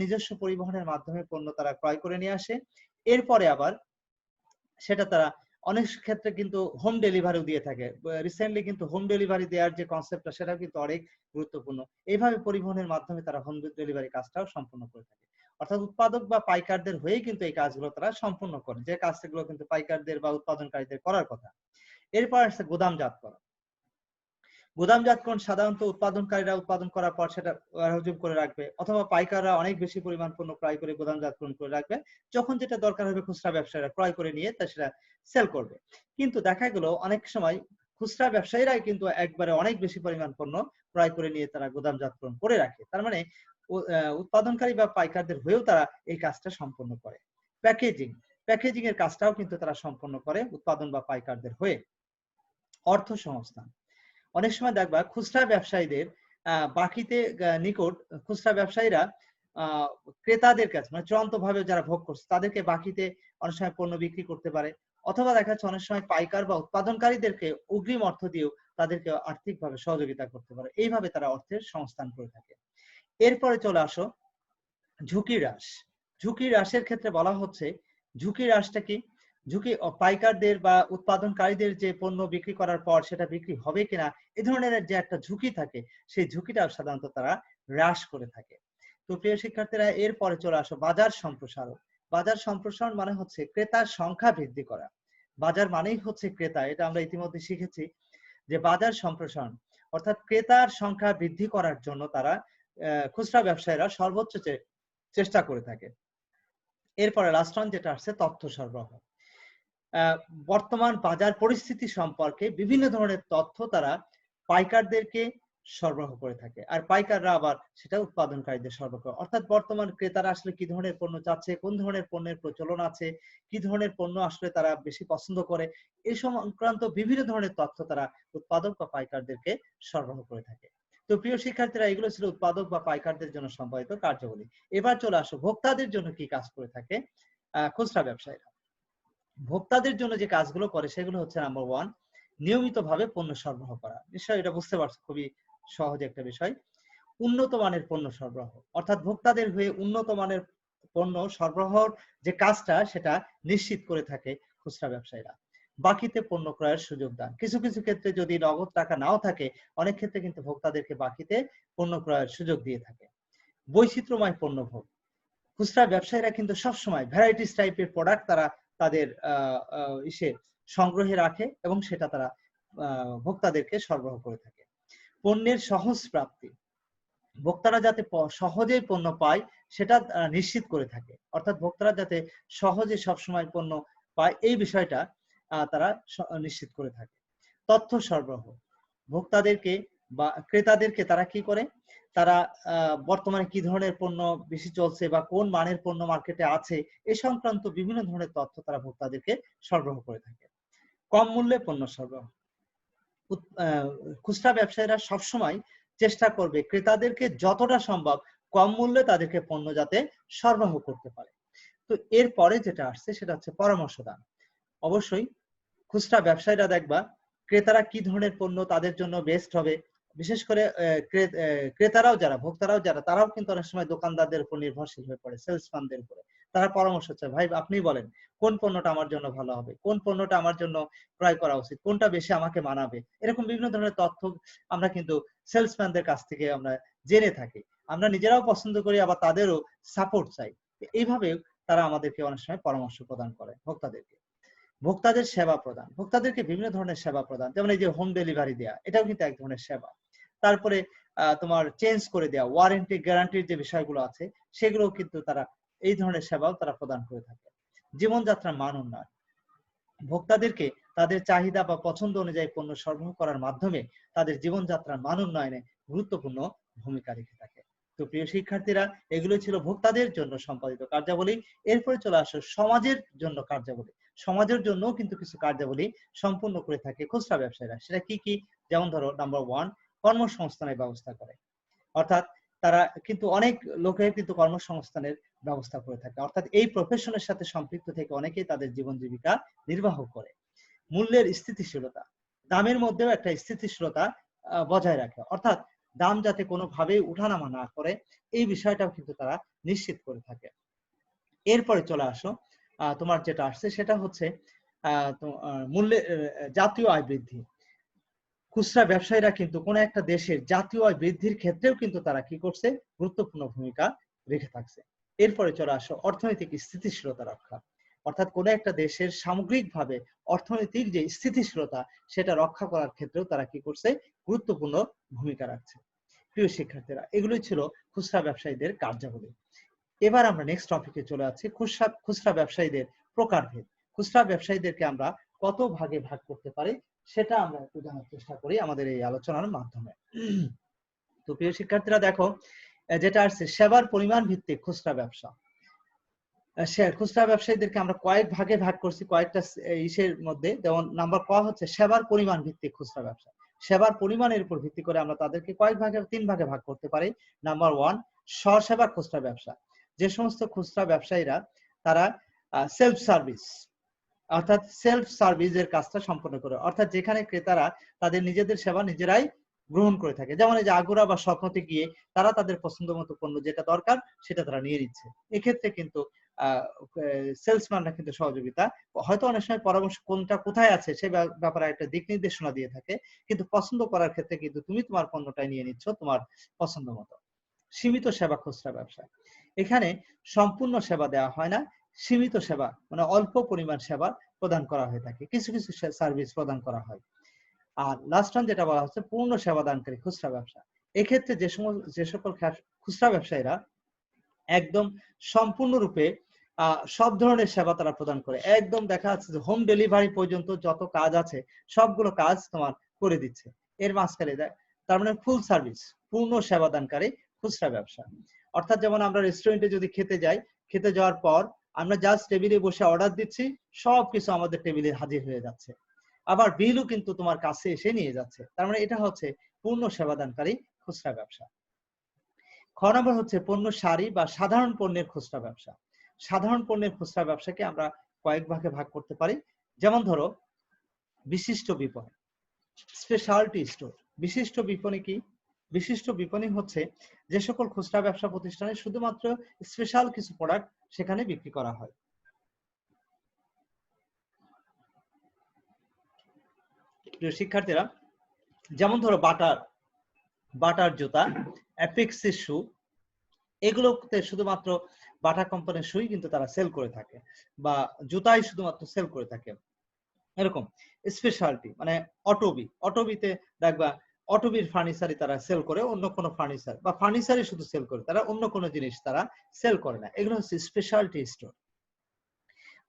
নিজস্ব পরিবহনের মাধ্যমে পণ্য তারা ক্রয় করে নিয়ে আসে। এরপরে আবার সেটা তারা অনেক ক্ষেত্রে কিন্তু হোম ডেলিভারিও দিয়ে থাকে। রিসেন্টলি কিন্তু হোম ডেলিভারি দেওয়ার যে কনসেপ্টটা, সেটাও কিন্তু অনেক গুরুত্বপূর্ণ। এইভাবে পরিবহনের মাধ্যমে তারা হোম ডেলিভারি কাজটাও সম্পন্ন করে থাকে। অর্থাৎ উৎপাদক বা পাইকারদের হয়েই কিন্তু এই কাজগুলো তারা সম্পন্ন করে, যে কাজগুলো কিন্তু পাইকারদের বা উৎপাদনকারীদের করার কথা। এরপর আসছে গুদামজাতকরণ। গুদামজাতকরণ সাধারণত উৎপাদনকারীরা উৎপাদন করার পর সেটা ওয়ারহাউজিং করে রাখবে, অথবা পাইকাররা অনেক বেশি পরিমাণ পণ্য ক্রয় করে গুদামজাতকরণ করে রাখবে। যখন যেটা দরকার হবে খুচরা ব্যবসায়ীরা ক্রয় করে নিয়ে তা সেটা সেল করবে। কিন্তু দেখা গেল অনেক সময় খুচরা ব্যবসায়ীরাই কিন্তু একবারে অনেক বেশি পরিমাণ পণ্য ক্রয় করে নিয়ে তারা গুদামজাতকরণ করে রাখে। তার মানে উৎপাদনকারী বা পাইকারদের হয়েও তারা এই কাজটা সম্পন্ন করে। প্যাকেজিং এর কাজটাও কিন্তু তারা সম্পন্ন করে উৎপাদন বা পাইকারদের হয়ে। অর্থ সংস্থান। অনেক সময় দেখবা খুচরা ব্যবসায়ীদের বাকিতে নিকট খুচরা ব্যবসায়ীরা ক্রেতাদের কাছে, মানে চূড়ান্ত ভাবে যারা ভোগ করছে তাদেরকে বাকিতে অনেক সময় পণ্য বিক্রি করতে পারে, অথবা দেখা যাচ্ছে অনেক সময় পাইকার বা উৎপাদনকারীদেরকে অগ্রিম অর্থ দিয়েও তাদেরকে আর্থিকভাবে সহযোগিতা করতে পারে। এইভাবে তারা অর্থের সংস্থান করে থাকে। এরপরে চলে আসো ঝুঁকি হ্রাস। ঝুঁকি হ্রাসের ক্ষেত্রে বলা হচ্ছে, ঝুঁকি হ্রাসটা কি? ঝুঁকি পাইকারদের বা উৎপাদনকারীদের যে পণ্য বিক্রি করার পর সেটা বিক্রি হবে কিনা, এ ধরনের যে একটা ঝুঁকি থাকে, সেই ঝুঁকিটা সাধারণত তারা হ্রাস করে থাকে। তো প্রিয় শিক্ষার্থীরা, এরপরে চলে আসো বাজার সম্প্রসারণ। বাজার সম্প্রসারণ মানে হচ্ছে ক্রেতার সংখ্যা বৃদ্ধি করা। বাজার মানেই হচ্ছে ক্রেতা, এটা আমরা ইতিমধ্যে শিখেছি যে বাজার সম্প্রসারণ অর্থাৎ ক্রেতার সংখ্যা বৃদ্ধি করার জন্য তারা খুচরা ব্যবসায়ীরা সর্বোচ্চ চেষ্টা করে থাকে। এরপরে লাস্ট ওয়ান যেটা আসছে তথ্য সরবরাহ। বর্তমান বাজার পরিস্থিতি সম্পর্কে বিভিন্ন ধরনের তথ্য তারা পাইকারদেরকে সরবরাহ করে থাকে, আর পাইকাররা আবার সেটা উৎপাদনকারীদের সরবরাহ করে। অর্থাৎ বর্তমান ক্রেতারা আসলে কি ধরনের পণ্য চাচ্ছে, কোন ধরনের পণ্যের প্রচলন আছে, কি ধরনের পণ্য আসলে তারা বেশি পছন্দ করে, এই সংক্রান্ত বিভিন্ন ধরনের তথ্য তারা উৎপাদক বা পাইকারদেরকে সরবরাহ করে থাকে। তো প্রিয় শিক্ষার্থীরা, এগুলো ছিল উৎপাদক বা পাইকারদের জন্য সম্পাদিত কার্যাবলী। এবার চলে আসো ভোক্তাদের জন্য কি কাজ করে থাকে খুচরা ব্যবসায়ীরা। ভোক্তাদের জন্য যে কাজগুলো করে সেগুলো হচ্ছে নাম্বার 1, নিয়মিতভাবে পণ্য সরবরাহ করা। নিশ্চয়ই এটা বুঝতে পারছো, খুবই সহজ একটা বিষয়। উন্নত মানের পণ্য সরবরাহ, অর্থাৎ ভোক্তাদের হয়ে উন্নত মানের পণ্য সরবরাহর যে কাজটা সেটা নিশ্চিত করে থাকে খুচরা ব্যবসায়ীরা। বাকিতে পণ্য ক্রয়ের সুযোগ দান। কিছু কিছু ক্ষেত্রে যদি নগদ টাকা নাও থাকে, অনেক ক্ষেত্রে কিন্তু ভোক্তাদেরকে বাকিতে পণ্য ক্রয়ের সুযোগ দিয়ে থাকে। বৈচিত্র্যময় পণ্য ভোগ। খুচরা ব্যবসায়ীরা কিন্তু সবসময় ভ্যারাইটিস টাইপের প্রোডাক্ট তারা তাদের সংগ্রহে রাখে এবং সেটা তারা ভোক্তাদেরকে সরবরাহ করে থাকে। পণ্যের সহজ প্রাপ্তি, ভোক্তারা যাতে সহজেই পণ্য পায় সেটা নিশ্চিত করে থাকে, অর্থাৎ ভোক্তারা যাতে সহজে সবসময় পণ্য পায় এই বিষয়টা তারা নিশ্চিত করে থাকে। তথ্য সরবরাহ, ভোক্তাদেরকে বা ক্রেতাদেরকে তারা কি করে, তারা বর্তমানে কি ধরনের পণ্য বেশি চলছে বা কোন মানের পণ্য মার্কেটে আছে এ সংক্রান্ত বিভিন্ন ধরনের তথ্য তারা ভোক্তাদেরকে সরবরাহ করে থাকে। কম মূল্যে পণ্য সরবরাহ, খুচরা ব্যবসায়ীরা সবসময় চেষ্টা করবে ক্রেতাদেরকে যতটা সম্ভব কম মূল্যে তাদেরকে পণ্য যাতে সরবরাহ করতে পারে। তো এরপরে যেটা আসছে সেটা হচ্ছে পরামর্শ দান। অবশ্যই খুচরা ব্যবসায়ীরা দেখবা ক্রেতারা কি ধরনের পণ্য তাদের জন্য বেস্ট হবে, বিশেষ করে ক্রেতারাও যারা ভোক্তারাও যারা তারাও কিন্তু অনেক সময় দোকানদারদের উপর নির্ভরশীল হয়ে পড়ে, সেলসম্যানদের উপরে। তারা পরামর্শ চায়, ভাই আপনি বলেন কোন পণ্যটা আমার জন্য ভালো হবে, কোন পণ্যটা আমার জন্য ক্রয় করা উচিত, কোনটা বেশি আমাকে মানাবে। এরকম বিভিন্ন ধরনের তথ্য আমরা কিন্তু সেলসম্যানদের কাছ থেকে আমরা জেনে থাকি, আমরা নিজেরাও পছন্দ করি আবার তাদেরও সাপোর্ট চাই। এইভাবে তারা আমাদেরকে অনেক সময় পরামর্শ প্রদান করে ভোক্তাদেরকে। ভোক্তাদের সেবা প্রদান, ভোক্তাদেরকে বিভিন্ন ধরনের সেবা প্রদান, যেমন এই যে হোম ডেলিভারি দেওয়া, এটাও কিন্তু এক ধরনের সেবা। তারপরে তোমার চেঞ্জ করে দেওয়া, ওয়ারেন্টি গ্যারান্টির যে বিষয়গুলো আছে সেগুলো কিন্তু তারা এই ধরনের সেবাও তারা প্রদান করে থাকে। জীবনযাত্রার মান উন্নয়ন, ভোক্তাদেরকে তাদের চাহিদা বা পছন্দ অনুযায়ী পণ্য সরবরাহ করার মাধ্যমে তাদের জীবনযাত্রার মান উন্নয়নে গুরুত্বপূর্ণ ভূমিকা রেখে থাকে। তো প্রিয় শিক্ষার্থীরা, এগুলো ছিল ভোক্তাদের জন্য সম্পাদিত কার্যাবলী। এরপরে চলে আসো সমাজের জন্য কার্যাবলী। সমাজের জন্য কিন্তু কিছু কার্যাবলী সম্পূর্ণ করে থাকে খুচরা ব্যবসায়ীরা। সেটা কি কি? যেমন ধরো, নাম্বার 1, কর্মসংস্থানের ব্যবস্থা করে, অর্থাৎ তারা কিন্তু অনেক লোকের কিন্তু কর্মসংস্থানের ব্যবস্থা করে থাকে, অর্থাৎ এই প্রফেশনের সাথে সম্পৃক্ত থেকে অনেকেই তাদের জীবন জীবিকা নির্বাহ করে। মূল্যের স্থিতিশীলতা, দামের মধ্যেও একটা স্থিতিশীলতা বজায় রাখে, অর্থাৎ দাম যাতে কোনোভাবেই উঠানামা না করে এই বিষয়টাও কিন্তু তারা নিশ্চিত করে থাকে। এরপরে চলে আসো, তোমার যেটা আসছে সেটা হচ্ছে মূল্যের জাতীয় আয় বৃদ্ধি। খুচরা ব্যবসায়ীরা কিন্তু কোন একটা দেশের জাতীয় আয় বৃদ্ধির ক্ষেত্রেও কিন্তু তারা কি করছে, গুরুত্বপূর্ণ ভূমিকা রেখে থাকছে। এরপরে চলে আসো অর্থনৈতিক স্থিতিশীলতা রক্ষা, অর্থাৎ কোন একটা দেশের সামগ্রিকভাবে অর্থনৈতিক যে স্থিতিশীলতা সেটা রক্ষা করার ক্ষেত্রেও তারা কি করছে, গুরুত্বপূর্ণ ভূমিকা রাখছে। প্রিয় শিক্ষার্থীরা, এগুলোই ছিল খুচরা ব্যবসায়ীদের কার্যাবলী। এবার আমরা নেক্সট টপিকে চলে যাচ্ছি, খুচরা ব্যবসায়ীদের প্রকারভেদ। খুচরা ব্যবসায়ীদেরকে আমরা কত ভাগে ভাগ করতে পারি সেটা আমরা একটু জানার চেষ্টা করি আমাদের এই আলোচনার মাধ্যমে। তো প্রিয় শিক্ষার্থীরা দেখো, যেটা আসছে সেবার পরিমাণ ভিত্তিক খুচরা ব্যবসা। খুচরা ব্যবসায়ীদেরকে আমরা কয়েক ভাগে ভাগ করছি, কয়েকটা ইসের মধ্যে। যেমন নাম্বার ক হচ্ছে সেবার পরিমাণ ভিত্তিক খুচরা ব্যবসা। সেবার পরিমাণের উপর ভিত্তি করে আমরা তাদেরকে কয়েক ভাগে, 3 ভাগে ভাগ করতে পারি। নাম্বার 1, স্বসেবা খুচরা ব্যবসা। যে সমস্ত খুচরা ব্যবসায়ীরা তারা সেলফ সার্ভিস, অর্থাৎ সেলফ সার্ভিসের কাজটা সম্পন্ন করে, অর্থাৎ যেখানে ক্রেতারা তাদের নিজেদের সেবা নিজেরাই গ্রহণ করে থাকে। যেমন এই যে আগুরা বা স্বপ্নতে গিয়ে তারা তাদের পছন্দ মতো পণ্য যেটা দরকার সেটা তারা নিয়ে নিচ্ছে। এক্ষেত্রে কিন্তু সেলসম্যানরা কিন্তু সহযোগিতা, হয়তো অনেক সময় পরামর্শ কোনটা কোথায় আছে সে ব্যাপারে একটা দিক নির্দেশনা দিয়ে থাকে, কিন্তু পছন্দ করার ক্ষেত্রে কিন্তু তুমি তোমার পণ্যটাই নিয়ে নিচ্ছ তোমার পছন্দ মতো। সীমিত সেবা খুচরা ব্যবসা, এখানে সম্পূর্ণ সেবা দেওয়া হয় না, সীমিত সেবা মানে অল্প পরিমাণ সেবা প্রদান করা হয়ে থাকে, কিছু কিছু সার্ভিস প্রদান করা হয়। আর লাস্ট ওয়ান যেটা বলা হচ্ছে পূর্ণ সেবা দানকারী খুচরা ব্যবসা। এক্ষেত্রে যে সকল খুচরা ব্যবসায়ীরা একদম সম্পূর্ণরূপে সব ধরনের সেবা তারা প্রদান করে, একদম দেখা যাচ্ছে যে হোম ডেলিভারি পর্যন্ত যত কাজ আছে সবগুলো কাজ তোমার করে দিচ্ছে এর মাঝখানে, তার মানে ফুল সার্ভিস, পূর্ণ সেবা দানকারী খুচরা ব্যবসা। অর্থাৎ যেমন আমরা রেস্টুরেন্টে যদি খেতে যাই, খেতে যাওয়ার পর আমরা জাস্ট টেবিলে বসে অর্ডার দিচ্ছি, সবকিছু আমাদের টেবিলে হাজির হয়ে যাচ্ছে, আবার বিলও কিন্তু তোমার কাছে এসে নিয়ে যাচ্ছে। তার মানে এটা হচ্ছে পূর্ণ সেবাদানকারী খুচরা ব্যবসা। খ নম্বর হচ্ছে পণ্য সারি বা সাধারণ পণ্যের খুচরা ব্যবসা। সাধারণ পণ্যের খুচরা ব্যবসাকে আমরা কয়েক ভাগে ভাগ করতে পারি। যেমন ধরো বিশিষ্ট বিপণী, স্পেশালিটি স্টোর। বিশিষ্ট বিপণী কি? বিশিষ্ট বিপণী হচ্ছে যে সকল খুচরা ব্যবসা প্রতিষ্ঠানে শুধুমাত্র স্পেশাল কিছু প্রোডাক্ট সেখানে বিক্রি করা হয়। প্রিয় শিক্ষার্থীরা, যেমন ধরো বাটার জুতা, অ্যাপেক্সের শু, এগুলোতে শুধুমাত্র বাটা কোম্পানির শুই কিন্তু তারা সেল করে থাকে, বা জুতাই শুধুমাত্র সেল করে থাকে। এরকম স্পেশালিটি মানে অটোবিতে দেখবা অটোবির ফার্নিচারই তারা সেল করে, অন্য কোনো ফার্নিচার বা ফার্নিচারই শুধু সেল করে, তারা অন্য কোনো জিনিস তারা সেল করে না। এগুলো হচ্ছে স্পেশালিটি স্টোর।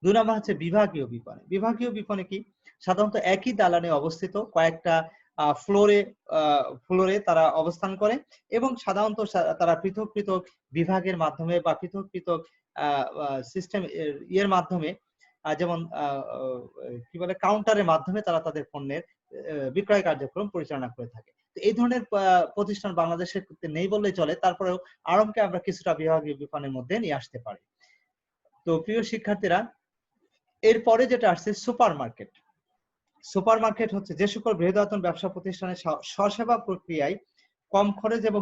2 নম্বর হচ্ছে বিভাগীয় বিপণী। বিভাগীয় বিপণী কি? সাধারণত একই দালানে অবস্থিত কয়েকটা ফ্লোরে তারা অবস্থান করে এবং সাধারণত তারা পৃথক পৃথক বিভাগের মাধ্যমে বা পৃথক পৃথক সিস্টেম এর মাধ্যমে যেমন কি বলে কাউন্টারের মাধ্যমে তারা তাদের পণ্যের বিক্রয় কার্যক্রম পরিচালনা করে থাকে। তো এই ধরনের প্রতিষ্ঠান বাংলাদেশে নেই বললেই চলে, তারপরেও আড়ংকে আমরা কিছুটা বিভাগীয় বিপণের মধ্যে নিয়ে আসতে পারি। তো প্রিয় শিক্ষার্থীরা, এরপরে যেটা আসছে সুপার মার্কেট। সুপার মার্কেট হচ্ছে যে সকল বৃহদায়তন ব্যবসা প্রতিষ্ঠানের স্বসেবা প্রক্রিয়ায় কম খরচ এবং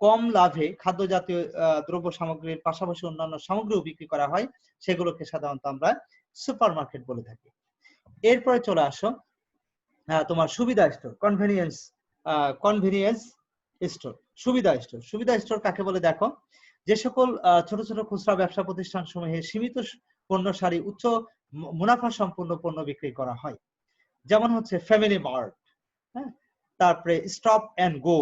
কম লাভে খাদ্য জাতীয় দ্রব্য সামগ্রীর পাশাপাশি অন্যান্য সামগ্রীও বিক্রি করা হয়, সেগুলোকে সাধারণত আমরা সুপার মার্কেট বলে থাকি। এরপরে চলে আসো তোমার সুবিধা স্টোর, কনভেনিয়েন্স স্টোর। সুবিধা স্টোর কাকে বলে দেখো? যে সকল ছোট ছোট খুচরা ব্যবসা প্রতিষ্ঠান সমূহে সীমিত পণ্য সারি উচ্চ মুনাফা সম্পন্ন পণ্য বিক্রি করা হয়, যেমন হচ্ছে ফ্যামিলি মার্ট, হ্যাঁ, তারপরে স্টপ এন্ড গো,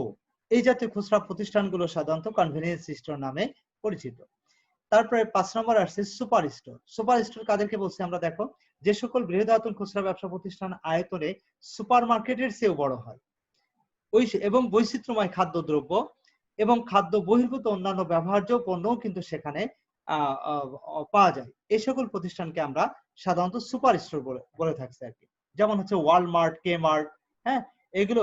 এই জাতীয় খুচরা প্রতিষ্ঠানগুলো সাধারণত কনভেনিয়েন্স স্টোর নামে পরিচিত। তারপরে 5 নম্বর আসছে সুপার স্টোর। সুপার স্টোর কাদেরকে বলছি আমরা দেখো? যে সকল বৃহদায়তন খুচরা ব্যবসা প্রতিষ্ঠান আয়তনে সুপার মার্কেটের চেয়েও বড় হয় এবং বৈচিত্র্যময় খাদ্যদ্রব্য এবং খাদ্য বহির্ভূত অন্যান্য ব্যবহার্য পণ্যও কিন্তু সেখানে পাওয়া যায়। এই সকল প্রতিষ্ঠানকে আমরা সাধারণত সুপার স্টোর বলে থাকছি আর কি। যেমন হচ্ছে ওয়ালমার্ট, কে মার্ট, হ্যাঁ, এগুলো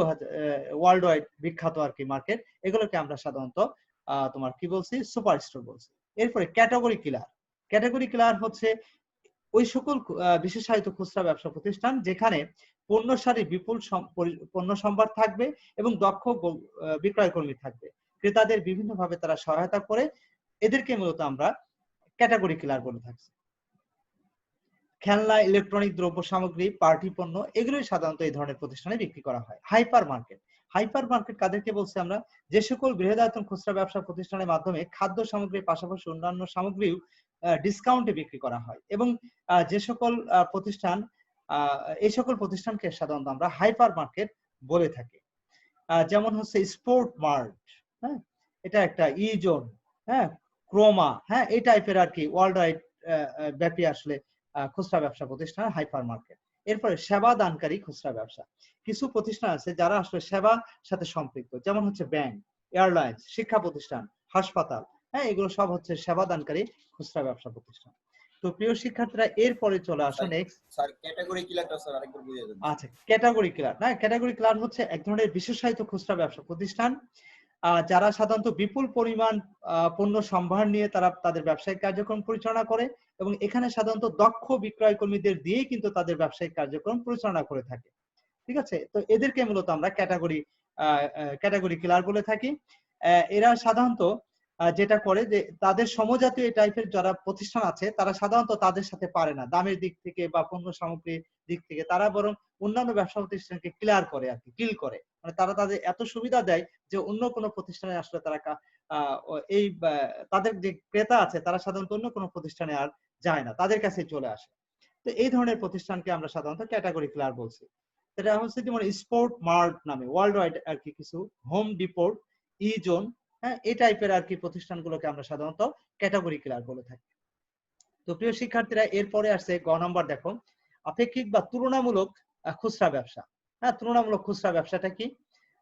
ওয়ার্ল্ড ওয়াইড বিখ্যাত আর কি মার্কেট, এগুলোকে আমরা সাধারণত তোমার কি বলছি? সুপার স্টোর বলছি। এরপরে ক্যাটাগরি কিলার হচ্ছে ওই সকল বিশেষায়িত খুচরা ব্যবসা প্রতিষ্ঠান যেখানে পণ্য সারি বিপুল পণ্য সম্ভার থাকবে এবং দক্ষ বিক্রয় কর্মী থাকবে, ক্রেতাদের বিভিন্ন ভাবে তারা সহায়তা করে, এদেরকে মূলত আমরা ক্যাটাগরি কিলার বলে থাকছি। খেলনা, ইলেকট্রনিক দ্রব্য সামগ্রী, পার্টি পণ্য, এগুলোই সাধারণত এই ধরনের প্রতিষ্ঠানে বিক্রি করা হয়। হাইপার মার্কেট কাদেরকে বলছি আমরা? যে সকল বৃহদায়তন খুচরা ব্যবসা প্রতিষ্ঠানের মাধ্যমে খাদ্য সামগ্রীর পাশাপাশি অন্যান্য সামগ্রীও ডিসকাউন্টে বিক্রি করা হয় এবং যে সকল প্রতিষ্ঠান এই সকল প্রতিষ্ঠানকে সাধারণত আমরা হাইপার মার্কেট বলে থাকি। যেমন হচ্ছে স্পোর্ট মার্ট, হ্যাঁ, এটা একটা জোন, হ্যাঁ, ক্রোমা, হ্যাঁ, এই টাইপের আর কি ওয়ার্ল্ড ওয়াইড ব্যাপী আসলে খুচরা ব্যবসা প্রতিষ্ঠান হাইপার মার্কেট। এরপরে সেবা দানকারী খুচরা ব্যবসা। কিছু প্রতিষ্ঠান আছে যারা আসলে সেবার সাথে সম্পৃক্ত, যেমন হচ্ছে ব্যাংক, এয়ারলাইন্স, শিক্ষা প্রতিষ্ঠান, হাসপাতাল, হ্যাঁ, এগুলো সব হচ্ছে সেবা দানকারী খুচরা ব্যবসা প্রতিষ্ঠান। তো প্রিয় শিক্ষার্থীরা, এরপরে চলে আসো নেক্সট। স্যার ক্যাটাগরি কিলারটা স্যার আরেকবার বুঝিয়ে দেন। আচ্ছা, ক্যাটাগরি কিলার না, ক্যাটাগরি কিলার হচ্ছে এক ধরনের বিশেষায়িত খুচরা ব্যবসা প্রতিষ্ঠান যারা সাধারণত বিপুল পরিমাণ পণ্য সম্ভার নিয়ে তারা তাদের ব্যবসায়িক কার্যক্রম পরিচালনা করে এবং এখানে সাধারণত দক্ষ বিক্রয় কর্মীদের দিয়েই কিন্তু তাদের ব্যবসায়িক কার্যক্রম পরিচালনা করে থাকে। ঠিক আছে? তো এদেরকে মূলত আমরা ক্যাটাগরি কিলার বলে থাকি। এরা সাধারণত যেটা করে যে তাদের সমজাতীয় এই টাইপের যারা প্রতিষ্ঠান আছে তারা সাধারণত তাদের সাথে পারে না দামের দিক থেকে বা পণ্য সামগ্রীর দিক থেকে, তারা বরং অন্যান্য ব্যবসা প্রতিষ্ঠানকে ক্লিয়ার করে আর কি, ডিল করে, মানে তারা তাদের এত সুবিধা দেয় যে অন্য কোনো প্রতিষ্ঠানে আসলে তারা এই তাদের যে ক্রেতা আছে তারা সাধারণত অন্য কোনো প্রতিষ্ঠানে আর যায় না, তাদের কাছে চলে আসে। তো এই ধরনের প্রতিষ্ঠানকে আমরা সাধারণত ক্যাটাগরি কিলার বলছি। এটা হচ্ছে যেমন স্পোর্ট মার্ট নামে ওয়ার্ল্ড ওয়াইড আর কি কিছু, হোম ডিপোর্ট, জোন, হ্যাঁ, এই টাইপের আর কি প্রতিষ্ঠানগুলোকে আমরা সাধারণত ক্যাটাগরি কিলার বলে থাকি। তো প্রিয় শিক্ষার্থীরা, এরপরে আসছে গ নাম্বার, দেখো আপেক্ষিক বা তুলনামূলক খুচরা ব্যবসা। হ্যাঁ, তুলনামূলক খুচরা ব্যবসাটা কি?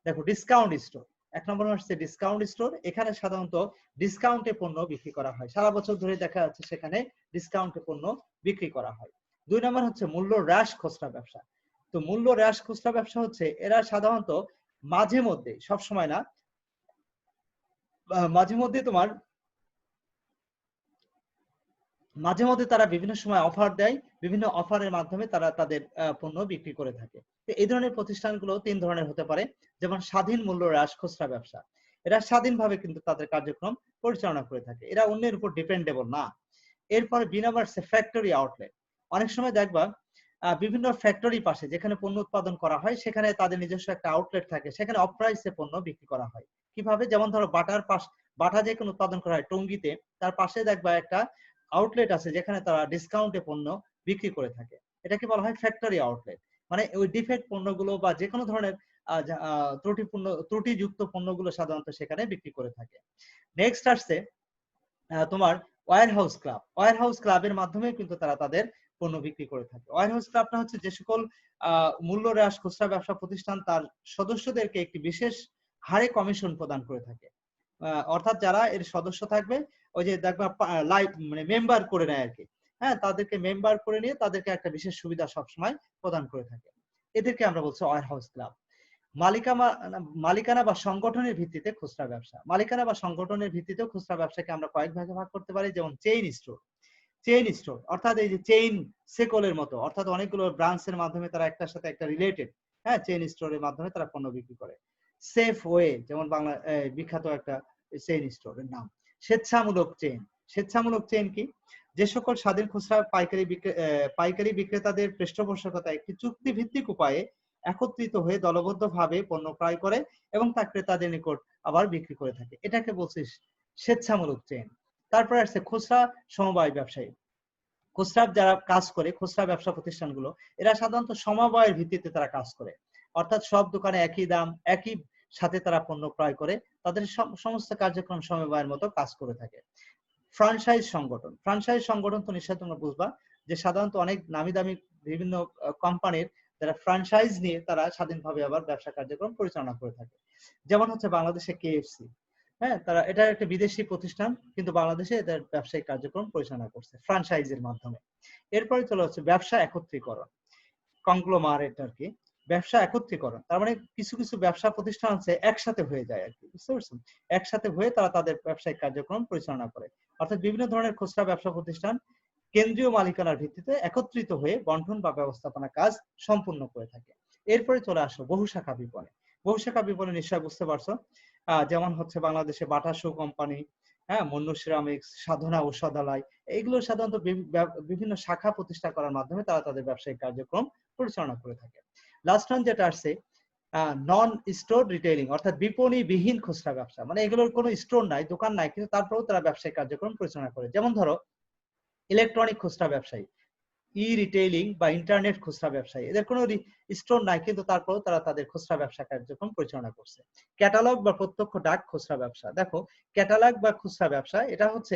দেখো ডিসকাউন্ট স্টোর, 1 নম্বর হচ্ছে ডিসকাউন্ট স্টোর। এখানে সাধারণত ডিসকাউন্টে পণ্য বিক্রি করা হয়, সারা বছর ধরে দেখা যাচ্ছে সেখানে ডিসকাউন্টে পণ্য বিক্রি করা হয়। 2 নম্বর হচ্ছে মূল্য হ্রাস খুচরা ব্যবসা। তো মূল্য হ্রাস খুচরা ব্যবসা হচ্ছে এরা সাধারণত মাঝে মধ্যে, সব সময় না, মাঝে মধ্যে তারা বিভিন্ন সময় অফার দেয়, বিভিন্ন অফারের মাধ্যমে তারা তাদের পণ্য বিক্রি করে থাকে। তো এই ধরনের প্রতিষ্ঠানগুলো 3 ধরনের হতে পারে। যেমন স্বাধীন মূল্য হ্রাস খুচরা ব্যবসা, এরা স্বাধীনভাবে কিন্তু তাদের কার্যক্রম পরিচালনা করে থাকে, এরা অন্যের উপর ডিপেন্ডেবল না। এরপরে বি নাম্বার হচ্ছে ফ্যাক্টরি আউটলেট। অনেক সময় দেখবা বিভিন্ন ফ্যাক্টরি পাশে যেখানে পণ্য উৎপাদন করা হয় সেখানে তাদের নিজস্ব একটা আউটলেট থাকে, সেখানে অফ প্রাইসে পণ্য বিক্রি করা হয়। কিভাবে? যেমন ধরো বাটা যেখানে উৎপাদন করা হয় টঙ্গীতে, তার পাশে দেখবা একটা আউটলেট আছে যেখানে তারা ডিসকাউন্টে পণ্য বিক্রি করে থাকে। এটাকে বলা হয় ফ্যাক্টরি আউটলেট। মানে ওই ডিফেক্ট পণ্যগুলো বা যে কোনো ধরনের ত্রুটিযুক্ত পণ্যগুলো সাধারণত সেখানে বিক্রি করে থাকে। নেক্সট আসছে তোমার warehouse club. Warehouse ক্লাবের মাধ্যমে কিন্তু তারা তাদের পণ্য বিক্রি করে থাকে। ওয়্যার হাউস ক্লাবটা হচ্ছে যে সকল মূল্য হ্রাস খুচরা ব্যবসা প্রতিষ্ঠান তার সদস্যদেরকে একটি বিশেষ হারে কমিশন প্রদান করে থাকে। অর্থাৎ যারা এর সদস্য থাকবে, ওই যে দেখবা লাইভ মানে মেম্বার করে নেয় আর কি, হ্যাঁ, তাদেরকে মেম্বার করে নিয়ে তাদেরকে একটা বিশেষ সুবিধা সবসময় প্রদান করে থাকে। এদেরকে আমরা বলছি ওয়্যার হাউস ক্লাব। মালিকানা বা সংগঠনের ভিত্তিতে খুচরা ব্যবসা। মালিকানা বা সংগঠনের ভিত্তিতেও খুচরা ব্যবসাকে আমরা কয়েক ভাগে ভাগ করতে পারি, যেমন চেইন স্টোর। চেইন স্টোর অর্থাৎ এই যে চেইন সেকলের মতো, অর্থাৎ অনেকগুলো ব্রাঞ্চের মাধ্যমে তারা একটার সাথে একটা রিলেটেড, হ্যাঁ, চেইন স্টোরের মাধ্যমে তারা পণ্য বিক্রি করে। সেফ ওয়ে যেমন বাংলা বিখ্যাত একটা চেইন স্টোরের নাম। স্বেচ্ছামূলক চেইন। স্বেচ্ছামূলক চেইন কি? যে সকল স্বাধীন খুচরা পাইকারি বিক্রেতাদের পৃষ্ঠপোষকতায় একটি চুক্তি ভিত্তিক উপায়ে একত্রিত হয়ে দলবদ্ধভাবে পণ্য ক্রয় করে এবং তা ক্রেতাদের নিকট আবার বিক্রি করে থাকে, এটাকে বলছিস স্বেচ্ছামূলক চেইন। তারপরে আসছে খুচরা সমবায় ব্যবসায়ী। খুচরা যারা কাজ করে, খুচরা ব্যবসা প্রতিষ্ঠানগুলো, এরা সাধারণত সমবায়ের ভিত্তিতে তারা কাজ করে, অর্থাৎ সব দোকানে একই দাম একই সাথে তারা পণ্য ক্রয় করে, তাদের সমস্ত কার্যক্রম সমবায়ের মতো কাজ করে থাকে। ফ্রাঞ্চাইজ সংগঠন। ফ্রাঞ্চাইজ সংগঠন তো নিশ্চয়ই তোমরা বুঝবা যে সাধারণত অনেক নামি দামি বিভিন্ন কোম্পানির যারা ফ্রাঞ্চাইজ নিয়ে তারা স্বাধীনভাবে আবার ব্যবসা কার্যক্রম পরিচালনা করে থাকে। যেমন হচ্ছে বাংলাদেশে কেএফসি, হ্যাঁ, তারা এটা একটা বিদেশি প্রতিষ্ঠান কিন্তু বাংলাদেশে এদের ব্যবসায়িক কার্যক্রম পরিচালনা করছে ফ্রাঞ্চাইজের মাধ্যমে। এরপরে চলে হচ্ছে ব্যবসা একত্রীকরণ, কংগ্লোমারেট আর কি। ব্যবসা একত্রীকরণ তার মানে কিছু কিছু ব্যবসা প্রতিষ্ঠান আছে একসাথে হয়ে যায় আর কি, বুঝতে পারছেন? একসাথে হয়ে তারা তাদের ব্যবসায়িক কার্যক্রম পরিচালনা করে, অর্থাৎ বিভিন্ন ধরনের খুচরা ব্যবসা প্রতিষ্ঠান কেন্দ্রীয় মালিকানার ভিত্তিতে একত্রিত হয়ে বন্টন বা ব্যবস্থাপনা কাজ সম্পূর্ণ করে থাকে। এরপরে চলে আসো বহু শাখা বিপণী। বহু শাখা বিপণী নিশ্চয় বুঝতে পারছো, যেমন হচ্ছে বাংলাদেশে বাটা শু কোম্পানি, হ্যাঁ, মন্নু সিরামিক্স, সাধনা ঔষধালয়, এইগুলো সাধারণত বিভিন্ন শাখা প্রতিষ্ঠা করার মাধ্যমে তারা তাদের ব্যবসায়িক কার্যক্রম পরিচালনা করে থাকে। লাস্ট ওয়ান যেটা আসছে নন স্টোর রিটেইলিং, অর্থাৎ বিপণী বিহীন খুচরা ব্যবসা, মানে এগুলোর কোনো স্টোর নাই, দোকান নাই, কিন্তু তারপরেও তারা ব্যবসায়িক কার্যক্রম পরিচালনা করে। যেমন ধরো ইলেকট্রনিক খুচরা ব্যবসায়ী, ই রিটেইলিং বা ইন্টারনেট খুচরা ব্যবসায়ী, এদের কোনো স্টোর নাই কিন্তু তারপরেও তারা তাদের খুচরা ব্যবসা কার্যক্রম পরিচালনা করছে। ক্যাটালগ বা প্রত্যক্ষ ডাক খুচরা ব্যবসা। দেখো ক্যাটালগ বা খুচরা ব্যবসা এটা হচ্ছে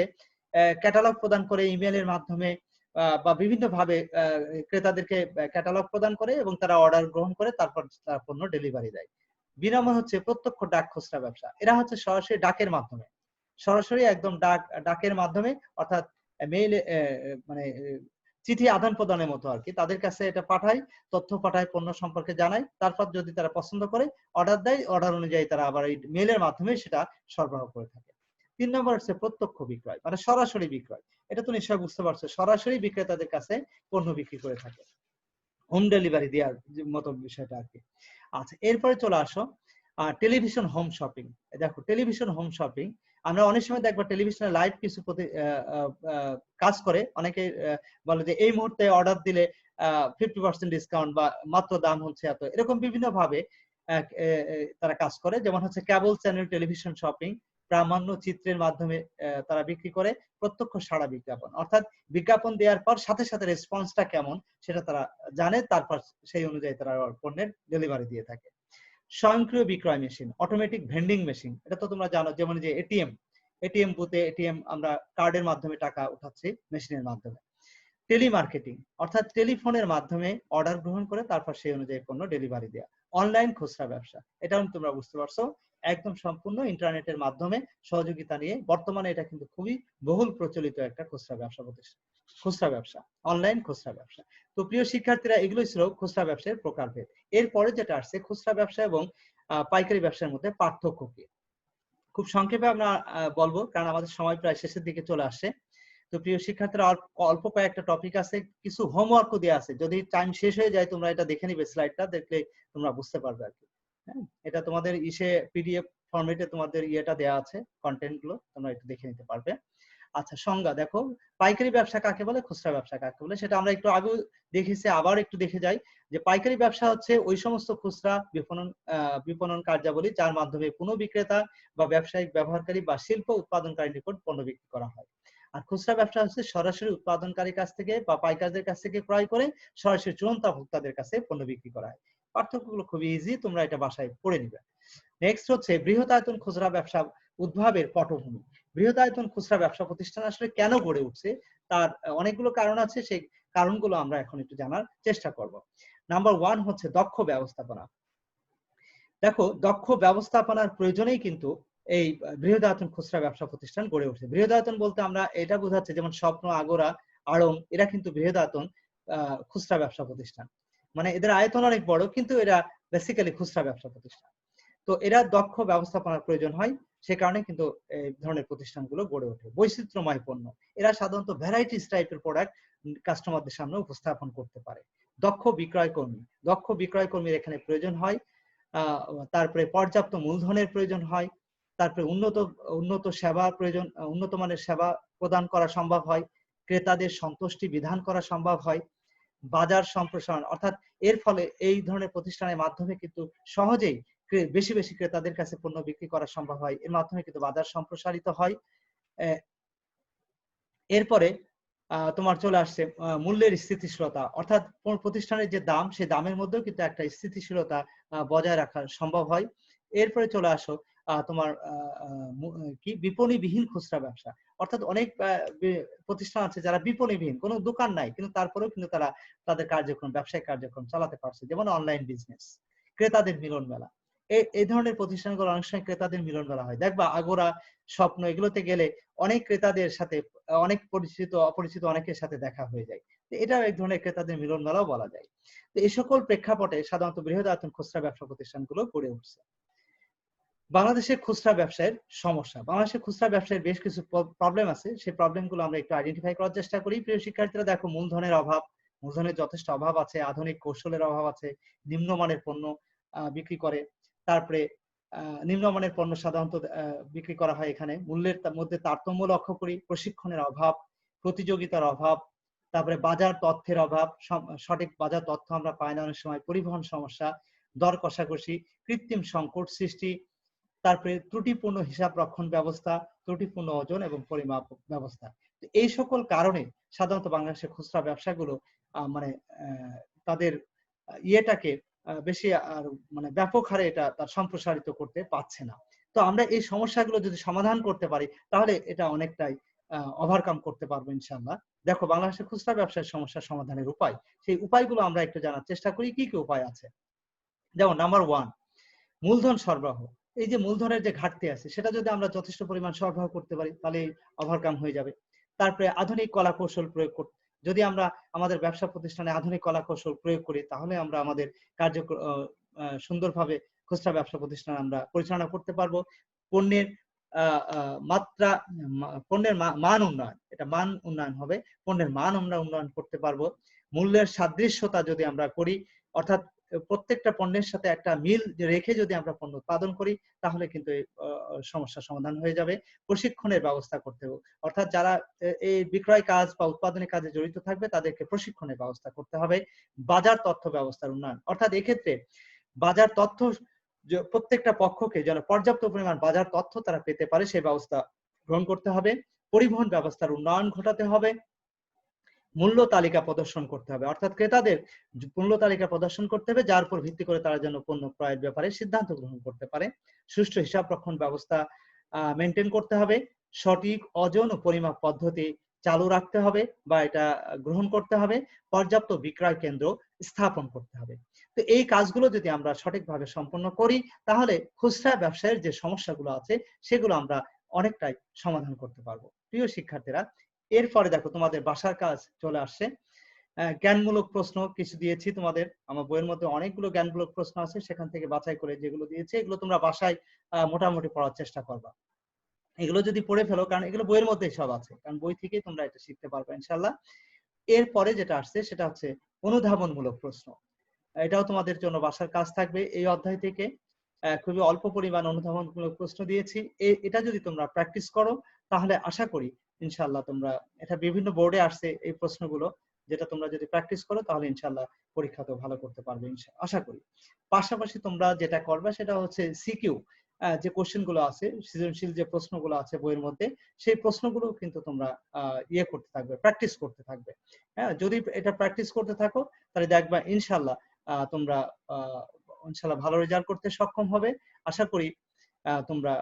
ক্যাটালগ প্রদান করে ইমেলের মাধ্যমে বা বিভিন্ন ভাবে ক্রেতাদেরকে ক্যাটালগ প্রদান করে এবং তারা অর্ডার গ্রহণ করে তারপর তারা পণ্য ডেলিভারি দেয়। বিনিময় হচ্ছে প্রত্যক্ষ ডাক খুচরা ব্যবসা। এরা হচ্ছে সরাসরি ডাকের মাধ্যমে, সরাসরি একদম ডাকের মাধ্যমে, অর্থাৎ মেইল মানে চিঠি আদান প্রদানের মতো আর কি, তাদের কাছে এটা পাঠায়, তথ্য পাঠায়, পণ্য সম্পর্কে জানায়, তারপর যদি তারা পছন্দ করে অর্ডার দেয়, অর্ডার অনুযায়ী তারা আবার এই মেইলের মাধ্যমে সেটা সরবরাহ করে থাকে। 3 নম্বর হচ্ছে প্রত্যক্ষ বিক্রয়, মানে সরাসরি বিক্রয়। এটা তো নিশ্চয়ই বুঝতে পারছো, সরাসরি বিক্রেতাদের কাছে পণ্য বিক্রি করে থাকে, হোম ডেলিভারি দেওয়ার মতো বিষয়টা আর কি। আচ্ছা, এরপরে চলে আসো টেলিভিশন হোম শপিং। দেখো টেলিভিশন হোম শপিং, আমরা অনেক সময় দেখবো টেলিভিশনে লাইভ কিছু কাজ করে, অনেকে বলে যে এই মুহূর্তে অর্ডার দিলে 50% ডিসকাউন্ট বা মাত্র দাম হচ্ছে এত, এরকম বিভিন্ন ভাবে তারা কাজ করে। যেমন হচ্ছে কেবল চ্যানেল টেলিভিশন শপিং, প্রামাণ্য চিত্রের মাধ্যমে তারা বিক্রি করে। প্রত্যক্ষ সাড়া বিজ্ঞাপন, অর্থাৎ বিজ্ঞাপন দেওয়ার পর সাথে সাথে রেসপন্সটা কেমন সেটা তারা জানে, তারপর সেই অনুযায়ী তারা পণ্যের ডেলিভারি দিয়ে থাকে। স্বয়ংক্রিয় বিক্রয় মেশিন, অটোমেটিক ভেন্ডিং মেশিন, এটা তো তোমরা জানো, যেমন যে এটিএম বুথে আমরা কার্ডের মাধ্যমে টাকা উঠাচ্ছি মেশিনের মাধ্যমে। টেলিমার্কেটিং, অর্থাৎ টেলিফোনের মাধ্যমে অর্ডার গ্রহণ করে তারপর সেই অনুযায়ী পণ্য ডেলিভারি দেওয়া। অনলাইন খুচরা ব্যবসা, এটাও তোমরা বুঝতে পারছো, একদম সম্পূর্ণ ইন্টারনেটের মাধ্যমে সহযোগিতা নিয়ে বর্তমানে এটা কিন্তু খুবই বহুল প্রচলিত একটা খুচরা ব্যবসা প্রতিষ্ঠান, খুচরা ব্যবসা, অনলাইন খুচরা ব্যবসা। তো প্রিয় শিক্ষার্থীরা, এগুলোই ছিল খুচরা ব্যবসার প্রকারভেদ। এরপরে যেটা আসছে খুচরা ব্যবসা এবং পাইকারি ব্যবসার মধ্যে পার্থক্য কি, খুব সংক্ষেপে আমরা বলবো, কারণ আমাদের সময় প্রায় শেষের দিকে চলে আসছে। তো প্রিয় শিক্ষার্থীরা, অল্প কয়েকটা টপিক আছে, কিছু হোমওয়ার্কও দেওয়া আছে, যদি টাইম শেষ হয়ে যায় তোমরা এটা দেখে নিবে, স্লাইডটা দেখলে তোমরা বুঝতে পারবে আর কি। হ্যাঁ, এটা তোমাদের পিডিএফ ফরম্যাটে তোমাদের ইয়েটা দেওয়া আছে, কন্টেন্ট গুলো তোমরা একটু দেখে নিতে পারবে। আচ্ছা, সংজ্ঞা দেখো, পাইকারি ব্যবসা কাকে বলে, খুচরা ব্যবসা কাকে বলে, সেটা আমরা একটু আগে দেখেছি, আবার একটু দেখে যাই। যে পাইকারি ব্যবসা হচ্ছে ওই সমস্ত খুচরা বিপণন কার্যাবলী যার মাধ্যমে কোনো বিক্রেতা বা ব্যবসায়িক ব্যবহারকারী বা শিল্প উৎপাদনকারী নিকট পণ্য বিক্রি করা হয়। আর খুচরা ব্যবসা হচ্ছে সরাসরি উৎপাদনকারীর কাছ থেকে বা পাইকারদের কাছ থেকে ক্রয় করে সরাসরি চূড়ান্ত ভোক্তাদের কাছে পণ্য বিক্রি করা হয়। পার্থক্যগুলো খুবই ইজি, তোমরা এটা বাসায় পড়ে নিবে। নেক্সট হচ্ছে বৃহদায়তন খুচরা ব্যবসা উদ্ভাবের পটভূমি। বৃহদায়তন খুচরা ব্যবসা প্রতিষ্ঠান আসলে কেন গড়ে উঠছে তার অনেকগুলো কারণ আছে, সেই কারণগুলো আমরা এখন একটু জানার চেষ্টা করব। নাম্বার 1 হচ্ছে দক্ষ ব্যবস্থাপনা। দেখো, দক্ষ ব্যবস্থাপনার প্রয়োজনেই কিন্তু এই বৃহদায়তন খুচরা ব্যবসা প্রতিষ্ঠান গড়ে উঠছে। বৃহদায়তন বলতে আমরা এটা বোঝাচ্ছি যেমন স্বপ্ন, আগোরা, আড়ং, এরা কিন্তু বৃহদায়তন খুচরা ব্যবসা প্রতিষ্ঠান। মানে এদের আয়তন অনেক বড়, কিন্তু এরা বেসিক্যালি খুচরা ব্যবসা প্রতিষ্ঠান। তো এরা দক্ষ ব্যবস্থাপনার প্রয়োজন হয়, সে কারণে কিন্তু এই ধরনের প্রতিষ্ঠানগুলো গড়ে ওঠে। বৈচিত্র্যময় পণ্য, এরা সাধারণত ভ্যারাইটিস টাইপের প্রোডাক্ট কাস্টমারদের সামনে উপস্থাপন করতে পারে। দক্ষ বিক্রয় কর্মী, দক্ষ বিক্রয় কর্মীর এখানে প্রয়োজন হয়। তারপরে পর্যাপ্ত মূলধনের প্রয়োজন হয়। তারপরে উন্নত সেবা প্রয়োজন, উন্নত মানের সেবা প্রদান করা সম্ভব হয়। ক্রেতাদের সন্তুষ্টি বিধান করা সম্ভব হয়। বাজার সম্প্রসারণ, অর্থাৎ এর ফলে এই ধরনের প্রতিষ্ঠানের মাধ্যমে কিন্তু সহজেই বেশি বেশি ক্রেতাদের কাছে পণ্য বিক্রি করা সম্ভব হয়। এর মাধ্যমে কিন্তু বাজার সম্প্রসারিত হয়। এরপরে তোমার চলে আসছে মূল্যের স্থিতিশীলতা, অর্থাৎ কোন প্রতিষ্ঠানের যে দাম, সেই দামের মধ্যেও কিন্তু একটা স্থিতিশীলতা বজায় রাখা সম্ভব হয়। এরপরে চলে আসো তোমার কি বিপণীবিহীন খুচরা ব্যবসা, অর্থাৎ অনেক প্রতিষ্ঠান আছে যারা বিপণীবিহীন, কোনো দোকান নাই, কিন্তু তারপরেও কিন্তু তারা তাদের কার্যক্রম, ব্যবসায়িক কার্যক্রম চালাতে পারছে, যেমন অনলাইন বিজনেস। ক্রেতাদের মিলন মেলা, এই ধরনের প্রতিষ্ঠানগুলো অনেক সময় ক্রেতাদের মিলন মেলা হয়। দেখবা আগোরা, স্বপ্ন, এগুলোতে গেলে অনেক ক্রেতাদের সাথে, অনেক পরিচিত অপরিচিত অনেকের সাথে দেখা হয়ে যায়। এটাও এক ধরনের ক্রেতাদের মিলন মেলাও বলা যায়। তো এই সকল প্রেক্ষাপটে সাধারণত বৃহদায়তন খুচরা ব্যবসা প্রতিষ্ঠানগুলো গড়ে উঠছে। বাংলাদেশের খুচরা ব্যবসায়ের সমস্যা, বাংলাদেশের খুচরা ব্যবসায়ের বেশ কিছু প্রবলেম আছে, সেই প্রবলেমগুলো আমরা একটু আইডেন্টিফাই করার চেষ্টা করি। প্রিয় শিক্ষার্থীরা, দেখো, মূলধনের অভাব, মূলধনের যথেষ্ট অভাব আছে, আধুনিক কৌশলের অভাব আছে, নিম্নমানের পণ্য বিক্রি করে। তারপরে নিম্নমানের পণ্য সাধারণত বিক্রি করা হয় এখানে। মূল্যের মধ্যে তারতম্য লক্ষ্য করি, প্রশিক্ষণের অভাব, প্রতিযোগিতার অভাব, তারপরে বাজার তথ্যের অভাব, সঠিক বাজার তথ্য আমরা পাই না অনেক সময়, পরিবহন সমস্যা, দর কষাকষি, কৃত্রিম সংকট সৃষ্টি, তারপরে ত্রুটিপূর্ণ হিসাব রক্ষণ ব্যবস্থা, ত্রুটিপূর্ণ ওজন এবং পরিমাপ ব্যবস্থা। এই সকল কারণে সাধারণত বাংলাদেশের খুচরা ব্যবসাগুলো মানে তাদের ইয়েটাকে বেশি আর মানে ব্যাপক হারে এটা তার সম্প্রসারিত করতে পারছে না। তো আমরা এই সমস্যাগুলো যদি সমাধান করতে পারি, তাহলে এটা অনেকটাই ওভারকাম করতে পারবো ইনশাআল্লাহ। দেখো, বাংলাদেশের খুচরা ব্যবসার সমস্যা সমাধানের উপায়, সেই উপায়গুলো আমরা একটু জানার চেষ্টা করি। কি কি উপায় আছে? যেমন নাম্বার 1, মূলধন সরবরাহ। এই যে মূলধনের যে ঘাটতি আছে, সেটা যদি আমরা যথেষ্ট পরিমাণ সরবরাহ করতে পারি, তাহলে ওভারকাম হয়ে যাবে। তারপরে আধুনিক কলা কৌশল প্রয়োগ করতে, যদি আমরা আমাদের ব্যবসা প্রতিষ্ঠানে আধুনিক কলা কৌশল প্রয়োগ করি, তাহলে আমরা আমাদের কার্যক্রম সুন্দরভাবে খুচরা ব্যবসা প্রতিষ্ঠান আমরা পরিচালনা করতে পারবো। পণ্যের মাত্রা, পণ্যের মান উন্নয়ন, এটা মান উন্নয়ন হবে, পণ্যের মান আমরা উন্নয়ন করতে পারবো। মূল্যের সাদৃশ্যতা যদি আমরা করি, অর্থাৎ প্রত্যেকটা পণ্যের সাথে একটা মিল রেখে যদি আমরা পণ্য উৎপাদন করি, তাহলে কিন্তু এই সমস্যার সমাধান হয়ে যাবে। প্রশিক্ষণের ব্যবস্থা করতে হবে, অর্থাৎ যারা এই বিক্রয় কাজ বা উৎপাদনের কাজে জড়িত থাকবে, তাদেরকে প্রশিক্ষণের ব্যবস্থা করতে হবে। বাজার তথ্য ব্যবস্থার উন্নয়ন, অর্থাৎ এক্ষেত্রে বাজার তথ্য প্রত্যেকটা পক্ষকে যেন পর্যাপ্ত পরিমাণ বাজার তথ্য তারা পেতে পারে, সেই ব্যবস্থা গ্রহণ করতে হবে। পরিবহন ব্যবস্থার উন্নয়ন ঘটাতে হবে। মূল্য তালিকা প্রদর্শন করতে হবে, অর্থাৎ ক্রেতাদের মূল্য তালিকা প্রদর্শন করতে হবে, যার উপর ভিত্তি করে তারা যেন পণ্য ক্রয়ের ব্যাপারে সিদ্ধান্ত গ্রহণ করতে পারে। সুষ্ঠু হিসাব রক্ষণ ব্যবস্থা মেনটেন করতে হবে। সঠিক ওজন ও পরিমাপ পদ্ধতি চালু রাখতে হবে বা এটা গ্রহণ করতে হবে। পর্যাপ্ত বিক্রয় কেন্দ্র স্থাপন করতে হবে। তো এই কাজগুলো যদি আমরা সঠিকভাবে সম্পন্ন করি, তাহলে খুচরা ব্যবসায়ের যে সমস্যাগুলো আছে, সেগুলো আমরা অনেকটাই সমাধান করতে পারবো। প্রিয় শিক্ষার্থীরা, এরপরে দেখো, তোমাদের বাসার কাজ চলে আসছে। জ্ঞানমূলক প্রশ্ন কিছু দিয়েছি তোমাদের, আমার বইয়ের মধ্যে অনেকগুলো জ্ঞানমূলক প্রশ্ন আছে, সেখান থেকে বাছাই করে যেগুলো দিয়েছি, এগুলো তোমরা বাসায় মোটামুটি পড়ার চেষ্টা করবা। এগুলো যদি পড়ে ফেলো, কারণ এগুলো বইয়ের মধ্যেই সব আছে, কারণ বই থেকেই তোমরা এটা শিখতে পারবে ইনশাআল্লাহ। এরপরে যেটা আসছে সেটা হচ্ছে অনুধাবনমূলক প্রশ্ন। এটাও তোমাদের জন্য বাসার কাজ থাকবে। এই অধ্যায় থেকে খুবই অল্প পরিমাণ অনুধাবনমূলক প্রশ্ন দিয়েছি। এটা যদি তোমরা প্র্যাকটিস করো, তাহলে আশা করি ইনশাআল্লাহ তোমরা, এটা বিভিন্ন বোর্ডে আসছে এই প্রশ্নগুলো, যেটা তোমরা যদি প্র্যাকটিস করো, তাহলে ইনশাআল্লাহ পরীক্ষাতেও ভালো করতে পারবে আশা করি। পাশাপাশি তোমরা যেটা করবে সেটা হচ্ছে সিকিউ। যে কোশ্চেন গুলো আছে, সৃজনশীল যে প্রশ্নগুলো আছে বইয়ের মধ্যে, সেই প্রশ্নগুলো কিন্তু তোমরা ইয়ে করতে থাকবে, প্র্যাকটিস করতে থাকবে। হ্যাঁ, যদি এটা প্র্যাকটিস করতে থাকো তাহলে দেখবা ইনশাল্লাহ তোমরা ইনশাল্লাহ ভালো রেজাল্ট করতে সক্ষম হবে। আশা করি তোমরা